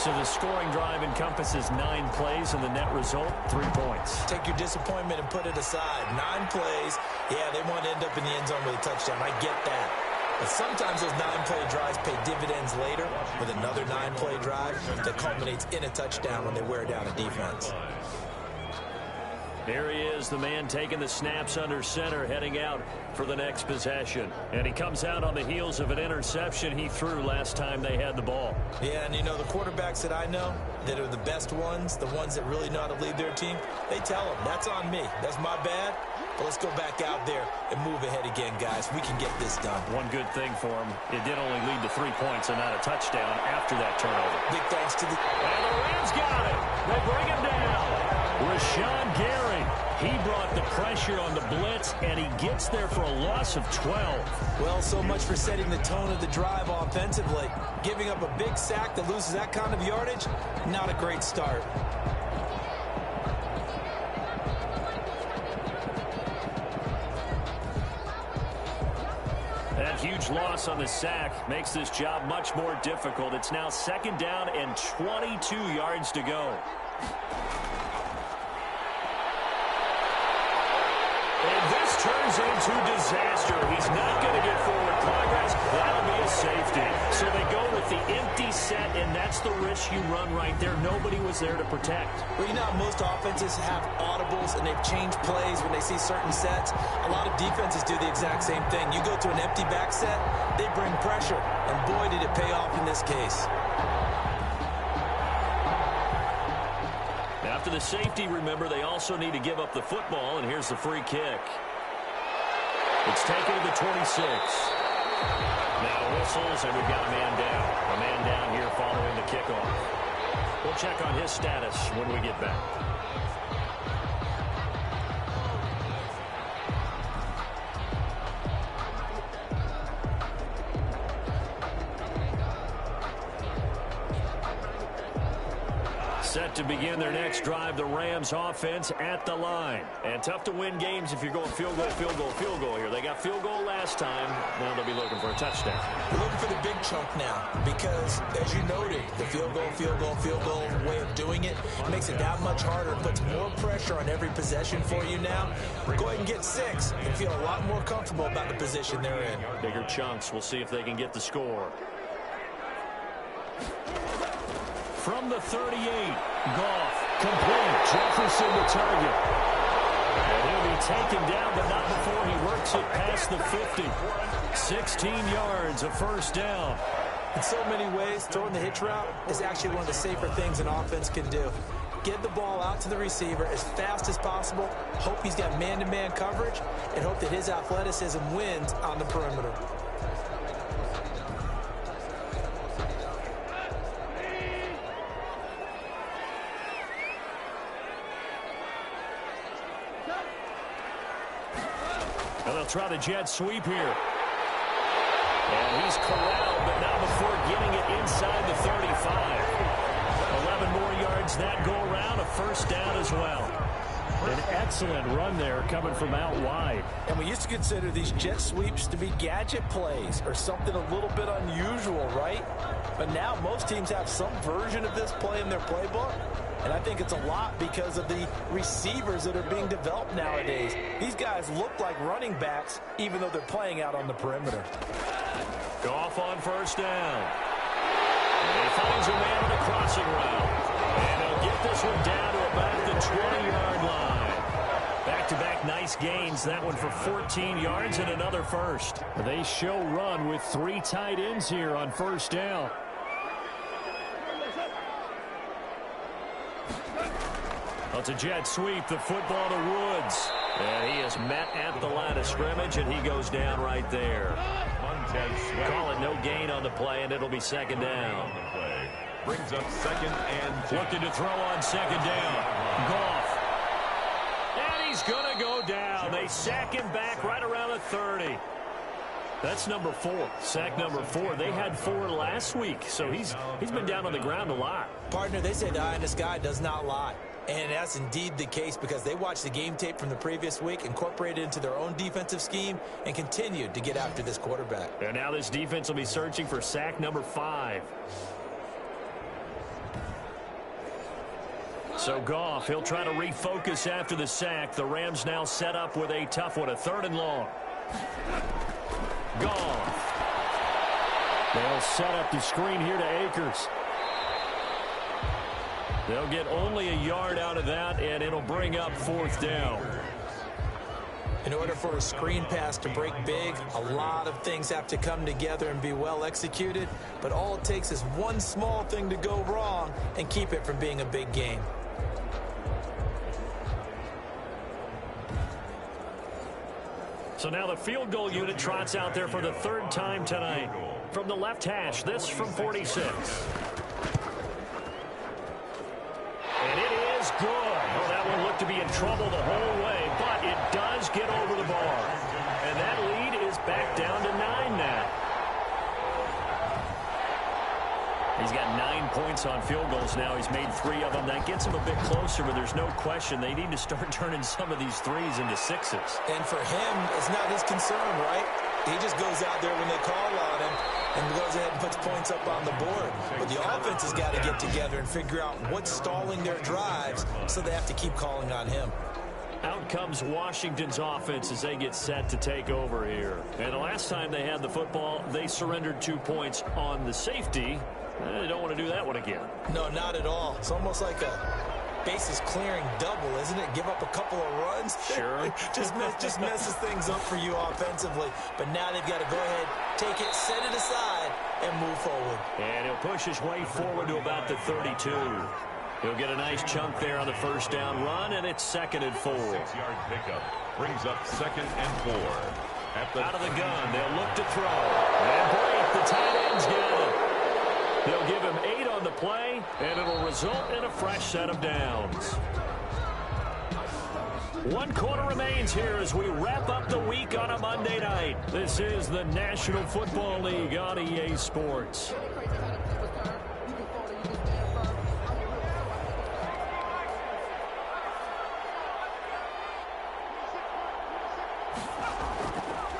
So the scoring drive encompasses 9 plays, and the net result, 3 points. Take your disappointment and put it aside. 9 plays. Yeah, they want to end up in the end zone with a touchdown. I get that. But sometimes those 9-play drives pay dividends later with another 9-play drive that culminates in a touchdown when they wear down a defense. Here he is, the man taking the snaps under center, heading out for the next possession. And he comes out on the heels of an interception he threw last time they had the ball. Yeah, and you know, the quarterbacks that I know that are the best ones, the ones that really know how to lead their team, they tell them, that's on me. That's my bad. But let's go back out there and move ahead again, guys. We can get this done. One good thing for him, it did only lead to 3 points and not a touchdown after that turnover. Big thanks to the... And the Rams got it. They bring him down. Rashawn Gary He brought the pressure on the blitz, and he gets there for a loss of 12. Well, so much for setting the tone of the drive offensively. Giving up a big sack that loses that kind of yardage, not a great start. That huge loss on the sack makes this job much more difficult. It's now 2nd down and 22 yards to go. And this turns into disaster. He's not going to get forward progress. That'll be a safety. So they go with the empty set, and that's the risk you run right there. Nobody was there to protect. Well, you know how most offenses have audibles and they've changed plays when they see certain sets? A lot of defenses do the exact same thing. You go to an empty back set, they bring pressure. And boy, did it pay off in this case. After the safety, remember, they also need to give up the football, and here's the free kick. It's taken to the 26. Now whistles, and we've got a man down. A man down here following the kickoff. We'll check on his status when we get back. Set to begin their next drive, the Rams offense at the line. And tough to win games if you're going field goal, field goal, field goal here. They got field goal last time. Now they'll be looking for a touchdown. We're looking for the big chunk now because, as you noted, the field goal way of doing it makes it that much harder, puts more pressure on every possession for you now. Go ahead and get 6 and feel a lot more comfortable about the position they're in. Bigger chunks. We'll see if they can get the score. From the 38, Goff, complete. Jefferson the target. And he'll be taken down, but not before he works it past the 50. 16 yards, a 1st down. In so many ways, throwing the hitch route is actually one of the safer things an offense can do. Get the ball out to the receiver as fast as possible, hope he's got man-to-man coverage, and hope that his athleticism wins on the perimeter. And they'll try the jet sweep here. And he's corralled, but not before getting it inside the 35. 11 more yards that go around, a 1st down as well. An excellent run there coming from out wide. And we used to consider these jet sweeps to be gadget plays or something a little bit unusual, right? But now most teams have some version of this play in their playbook. And I think it's a lot because of the receivers that are being developed nowadays. These guys look like running backs, even though they're playing out on the perimeter. Goff on 1st down. And he finds a man on a crossing route. And he'll get this one down to about the 20-yard line. Back-to-back nice gains. That one for 14 yards and another 1st. They show run with 3 tight ends here on 1st down. It's a jet sweep, the football to Woods. And he is met at the line of scrimmage, and he goes down right there. Call it no gain on the play, and it'll be 2nd down. Brings up 2nd and 2. Looking to throw on 2nd down. Goff. And he's going to go down. They sack him back right around the 30. That's number 4. Sack number 4. They had 4 last week, so he's been down on the ground a lot. Partner, they say the eye in the sky does not lie. And that's indeed the case because they watched the game tape from the previous week, incorporated it into their own defensive scheme, and continued to get after this quarterback. And now this defense will be searching for sack number 5. So Goff, he'll try to refocus after the sack. The Rams now set up with a tough one, a 3rd and long. Goff. They'll set up the screen here to Akers. They'll get only a yard out of that, and it'll bring up 4th down. In order for a screen pass to break big, a lot of things have to come together and be well executed, but all it takes is one small thing to go wrong and keep it from being a big game. So now the field goal unit trots out there for the 3rd time tonight. From the left hash, this from 46. And it is good. Oh, that one looked to be in trouble the whole way. get over the bar. And that lead is back down to 9 now. He's got 9 points on field goals now. He's made 3 of them. That gets him a bit closer, but there's no question they need to start turning some of these threes into 6s. And for him, it's not his concern, right? He just goes out there when they call on him and goes ahead and puts points up on the board. But the offense has got to get together and figure out what's stalling their drives, so they have to keep calling on him. Out comes Washington's offense as they get set to take over here. And the last time they had the football, they surrendered 2 points on the safety. They don't want to do that one again. No, not at all. It's almost like a bases clearing double, isn't it? Give up a couple of runs. Sure. just messes things up for you offensively. But now they've got to go ahead, take it, set it aside, and move forward. And he'll push his way forward to about the 32. He'll get a nice chunk there on the first down run, and it's 2nd and 4. 6-yard pickup brings up 2nd and 4. Out of the gun, they'll look to throw. And break, the tight end's got it. They'll give him 8 on the play, and it'll result in a fresh set of downs. 1 quarter remains here as we wrap up the week on a Monday night. This is the National Football League on EA Sports.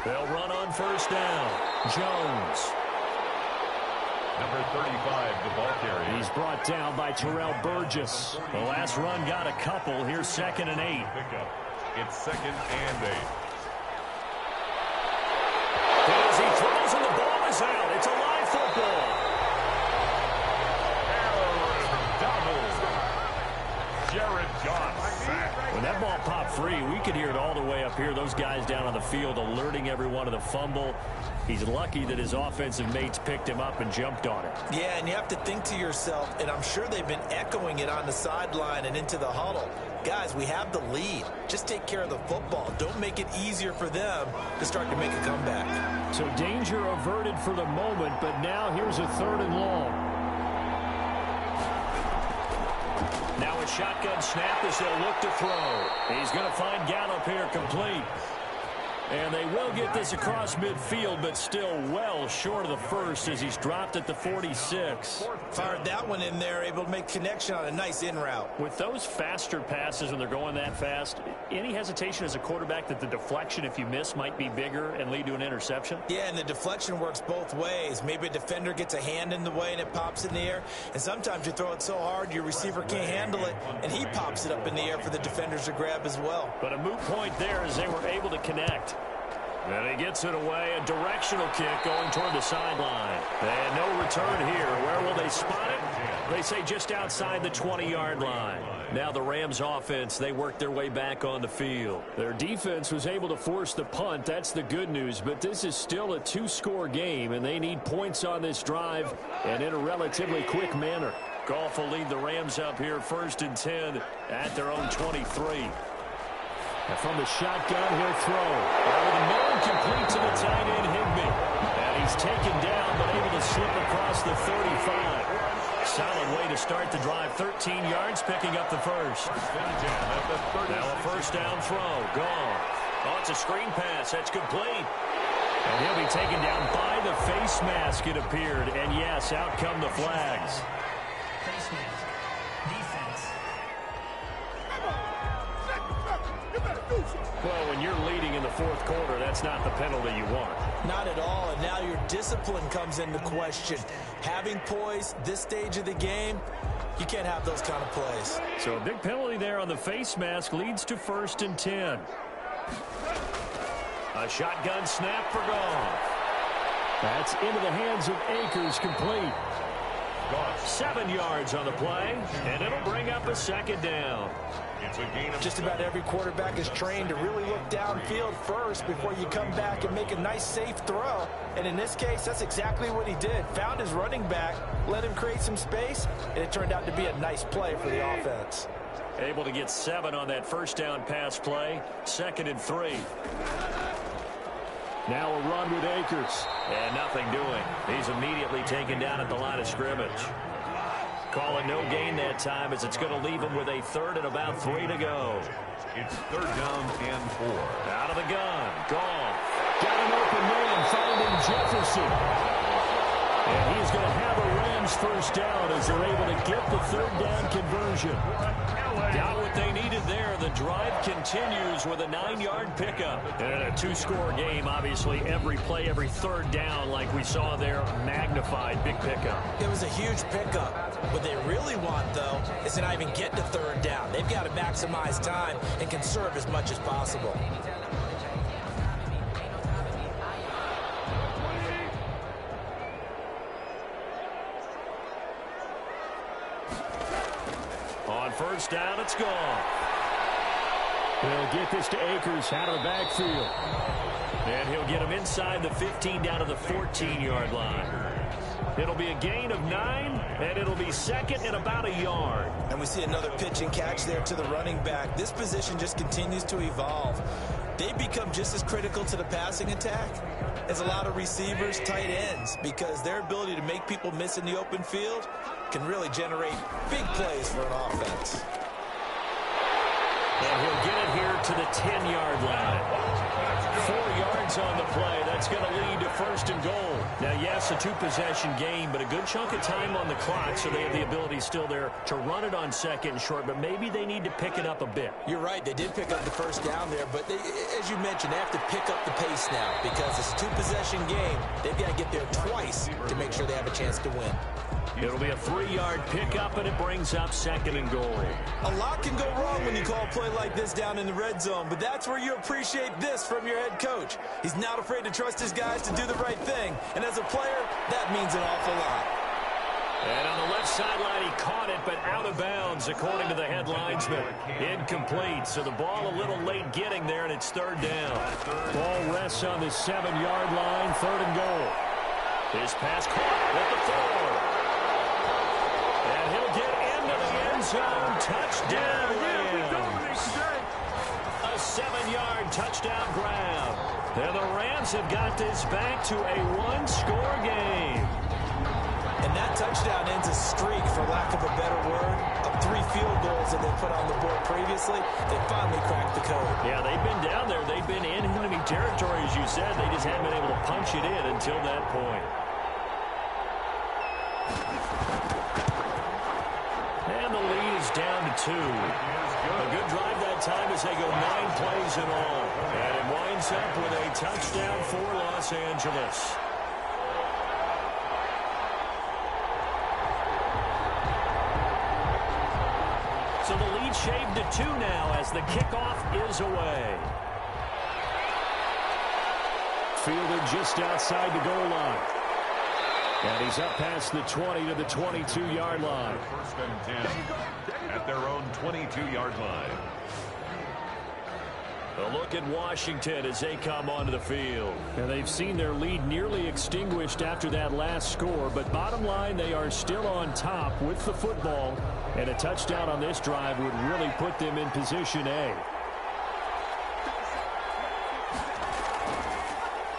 They'll run on first down. Jones. Number 35, the ball carrier. He's brought down by Terrell Burgess. The last run got a couple. Here's 2nd and 8. Pickup. It's 2nd and 8. As he throws and the ball is out. It's a live football. Jared Goff. When that ball popped free, we could hear it all the way up here. Those guys down on the field alerting everyone of the fumble. He's lucky that his offensive mates picked him up and jumped on it. Yeah, and you have to think to yourself, and I'm sure they've been echoing it on the sideline and into the huddle. Guys, we have the lead. Just take care of the football. Don't make it easier for them to start to make a comeback. So danger averted for the moment, but now here's a 3rd and long. Now a shotgun snap as they'll look to throw. He's going to find Gallup here complete. And they will get this across midfield, but still well short of the first as he's dropped at the 46. Fired that one in there, able to make connection on a nice in route. With those faster passes when they're going that fast, any hesitation as a quarterback that the deflection, if you miss, might be bigger and lead to an interception? Yeah, and the deflection works both ways. Maybe a defender gets a hand in the way and it pops in the air. And sometimes you throw it so hard your receiver can't handle it, and he pops it up in the air for the defenders to grab as well. But a moot point there as they were able to connect. And he gets it away, a directional kick going toward the sideline. And no return here. Where will they spot it? They say just outside the 20-yard line. Now the Rams offense, they work their way back on the field. Their defense was able to force the punt. That's the good news. But this is still a 2-score game, and they need points on this drive and in a relatively quick manner. Goff will lead the Rams up here 1st and 10 at their own 23. And from the shotgun, he'll throw. Over the middle, complete to the tight end, Higbee. And he's taken down, but able to slip across the 35. Solid way to start the drive. 13 yards, picking up the first. Now a first down throw. Gone. Oh, it's a screen pass. That's complete. And he'll be taken down by the face mask, it appeared. And yes, out come the flags. Face mask. Defense. Well, when you're leading in the 4th quarter, that's not the penalty you want. Not at all, and now your discipline comes into question. Having poise this stage of the game, you can't have those kind of plays. So a big penalty there on the face mask leads to 1st and 10. A shotgun snap for Goff. That's into the hands of Akers, complete. 7 yards on the play, and it'll bring up a 2nd down. It's a gain of Just about every quarterback is trained to really look downfield first before you come back and make a nice, safe throw. And in this case, that's exactly what he did. Found his running back, let him create some space, and it turned out to be a nice play for the offense. Able to get 7 on that first down pass play. 2nd and 3. Now a run with Akers. And nothing doing. He's immediately taken down at the line of scrimmage. Calling no gain that time as it's going to leave him with a 3rd and about 3 to go. It's 3rd down and 4. Out of the gun. Goff. Got an open man, finding Jefferson. And he's going to have a Rams first down as they're able to get the 3rd down conversion. Got what they needed there. The drive continues with a 9-yard pickup. And a 2-score game, obviously, every play, every 3rd down, like we saw there, magnified big pickup. It was a huge pickup. What they really want, though, is to not even get to 3rd down. They've got to maximize time and conserve as much as possible. On 1st down, it's gone. They'll get this to Akers out of the backfield. And he'll get him inside the 15 down to the 14-yard line. It'll be a gain of 9, and it'll be 2nd and about a yard. And we see another pitch and catch there to the running back. This position just continues to evolve. They become just as critical to the passing attack as a lot of receivers, tight ends, because their ability to make people miss in the open field can really generate big plays for an offense. And he'll get it here to the 10-yard line. 4 yards on the play. That's going to lead to 1st and goal. Now, yes, a 2-possession game, but a good chunk of time on the clock, so they have the ability still there to run it on 2nd and short, but maybe they need to pick it up a bit. You're right. They did pick up the 1st down there, but they, as you mentioned, they have to pick up the pace now because it's a 2-possession game. They've got to get there twice to make sure they have a chance to win. It'll be a 3-yard pickup, and it brings up 2nd and goal. A lot can go wrong when you call a play like this down in the red zone, but that's where you appreciate this from your head coach. He's not afraid to trust his guys to do the right thing, and as a player, that means an awful lot. And on the left sideline, he caught it, but out of bounds, according to the head linesman. Incomplete, so the ball a little late getting there, and it's 3rd down. Ball rests on the 7-yard line, 3rd and goal. His pass caught at the 4. And he'll get into the end zone. Touchdown, Rams. A 7-yard touchdown grab. And the Rams have got this back to a 1-score game. And that touchdown ends a streak, for lack of a better word, of 3 field goals that they put on the board previously. They finally cracked the code. Yeah, they've been down there. They've been in enemy territory, as you said. They just haven't been able to punch it in until that point. And the lead is down to 2. A good drive that time as they go 9 plays in all. And it winds up with a touchdown for Los Angeles. So the lead shaved to 2 now as the kickoff is away. Fielded just outside the goal line. And he's up past the 20 to the 22-yard line. 1st and 10 at their own 22-yard line. A look at Washington as they come onto the field. And they've seen their lead nearly extinguished after that last score. But bottom line, they are still on top with the football. And a touchdown on this drive would really put them in position A.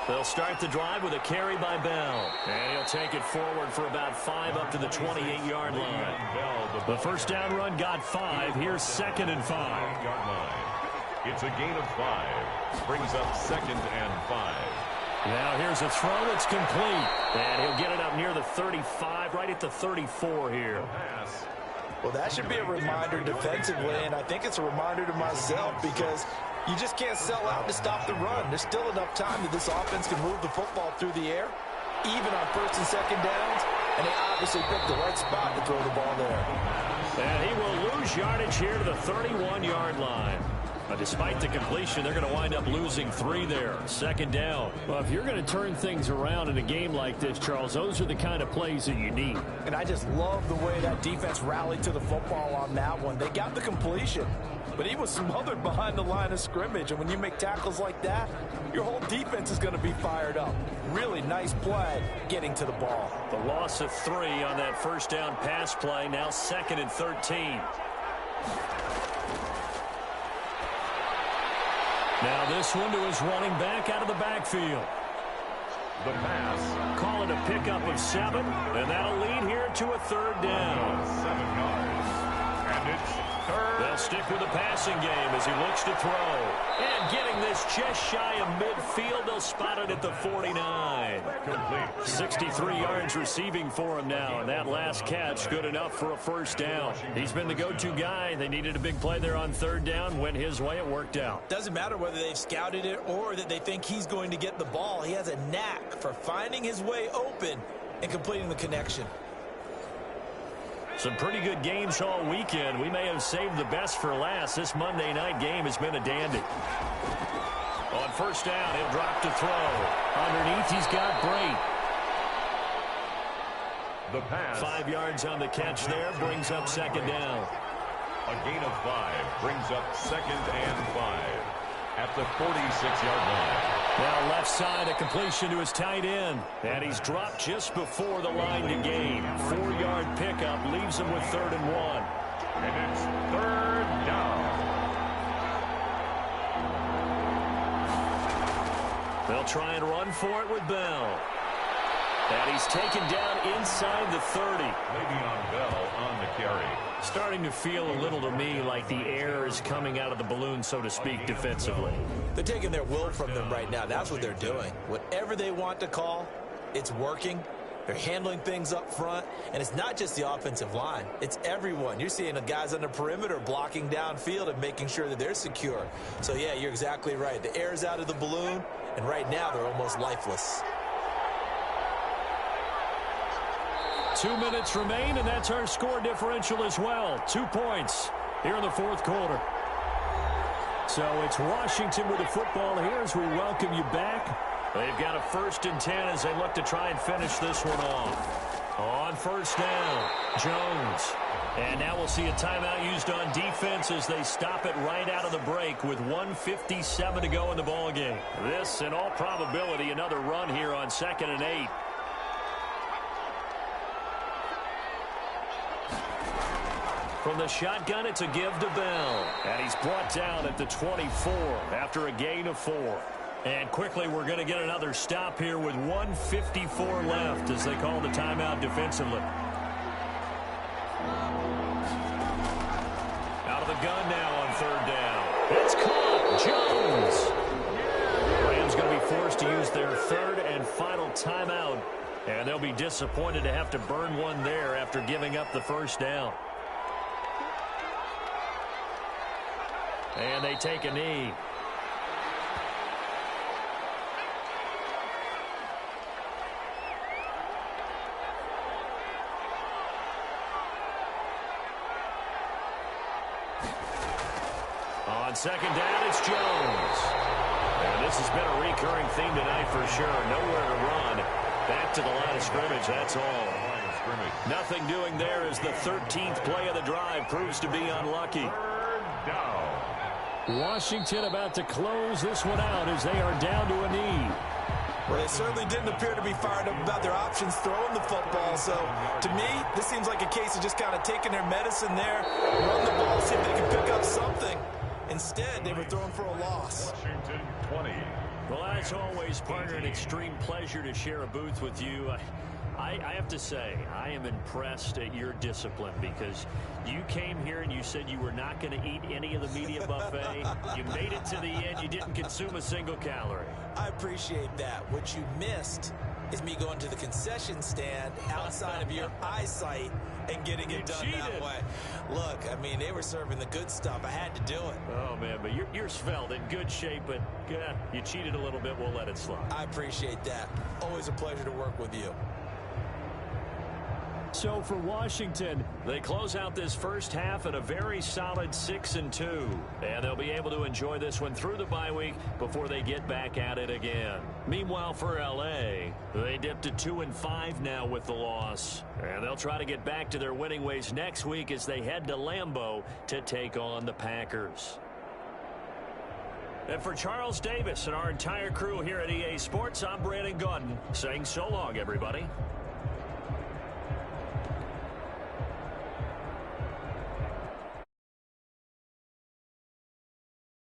They'll start the drive with a carry by Bell. And he'll take it forward for about 5 up to the 28-yard line. The first down run got 5. Here's 2nd and 5. Yard line. It's a gain of 5. Brings up 2nd and 5. Now here's a throw that's complete. And he'll get it up near the 35, right at the 34 here. Well, that should be a reminder defensively, and I think it's a reminder to myself because you just can't sell out to stop the run. There's still enough time that this offense can move the football through the air, even on 1st and 2nd downs, and they obviously picked the right spot to throw the ball there. And he will lose yardage here to the 31-yard line. Despite the completion, they're going to wind up losing 3 there. 2nd down. Well, if you're going to turn things around in a game like this, Charles, those are the kind of plays that you need. And I just love the way that defense rallied to the football on that one. They got the completion, but he was smothered behind the line of scrimmage. And when you make tackles like that, your whole defense is going to be fired up. Really nice play getting to the ball. The loss of 3 on that first down pass play. Now 2nd and 13. Now this one to his running back out of the backfield. The pass. Call it a pickup of 7, and that'll lead here to a 3rd down. 7 yards. And it's 3rd. They'll stick with the passing game as he looks to throw. And getting this just shy of midfield, they'll spot it at the 49. Complete. 63 yards receiving for him now, and that last catch good enough for a 1st down. He's been the go-to guy. They needed a big play there on 3rd down. Went his way. It worked out. Doesn't matter whether they've scouted it or that they think he's going to get the ball. He has a knack for finding his way open and completing the connection. Some pretty good games all weekend. We may have saved the best for last. This Monday night game has been a dandy. On 1st down, he'll drop to throw. Underneath, he's got Brait. The pass. 5 yards on the catch there, brings up 2nd down. A gain of 5 brings up 2nd and 5 at the 46-yard line. Now left side, a completion to his tight end. And he's dropped just before the line to gain. 4-yard pickup leaves him with 3rd and 1. And it's 3rd down. They'll try and run for it with Bell. And he's taken down inside the 30. Le'Veon Bell on the carry. Starting to feel a little to me like the air is coming out of the balloon, so to speak, defensively. They're taking their will from them right now. That's what they're doing. Whatever they want to call, it's working. They're handling things up front, and it's not just the offensive line. It's everyone. You're seeing the guys on the perimeter blocking downfield and making sure that they're secure. So, yeah, you're exactly right. The air's out of the balloon, and right now they're almost lifeless. 2 minutes remain, and that's our score differential as well. 2 points here in the 4th quarter. So it's Washington with the football here as we welcome you back. They've got a 1st and 10 as they look to try and finish this one off. On 1st down, Jones. And now we'll see a timeout used on defense as they stop it right out of the break with 1:57 to go in the ballgame. This, in all probability, another run here on 2nd and 8. From the shotgun, it's a give to Bell. And he's brought down at the 24 after a gain of 4. And quickly, we're going to get another stop here with 1:54 left as they call the timeout defensively. Out of the gun now on 3rd down. It's caught. Jones. Rams going to be forced to use their 3rd and final timeout. And they'll be disappointed to have to burn one there after giving up the 1st down. And they take a knee. On 2nd down, it's Jones. And this has been a recurring theme tonight for sure. Nowhere to run. Back to the line of scrimmage, that's all. Nothing doing there as the 13th play of the drive proves to be unlucky. 3rd down. Washington about to close this one out as they are down to a knee. Well, they certainly didn't appear to be fired up about their options throwing the football. So, to me, this seems like a case of just kind of taking their medicine there, run the ball, see if they can pick up something. Instead, they were throwing for a loss. Washington 20. Well, as always, partner, an extreme pleasure to share a booth with you. I have to say, I am impressed at your discipline because you came here and you said you were not going to eat any of the media buffet. You made it to the end. You didn't consume a single calorie. I appreciate that. What you missed is me going to the concession stand outside of your eyesight and getting it done that way. Look, I mean, they were serving the good stuff. I had to do it. Oh, man, but you're svelte, in good shape, but you cheated a little bit. We'll let it slide. I appreciate that. Always a pleasure to work with you. So for Washington, they close out this first half at a very solid 6-2. And they'll be able to enjoy this one through the bye week before they get back at it again. Meanwhile, for L.A., they dipped to 2-5 now with the loss. And they'll try to get back to their winning ways next week as they head to Lambeau to take on the Packers. And for Charles Davis and our entire crew here at EA Sports, I'm Brandon Gaudin saying so long, everybody.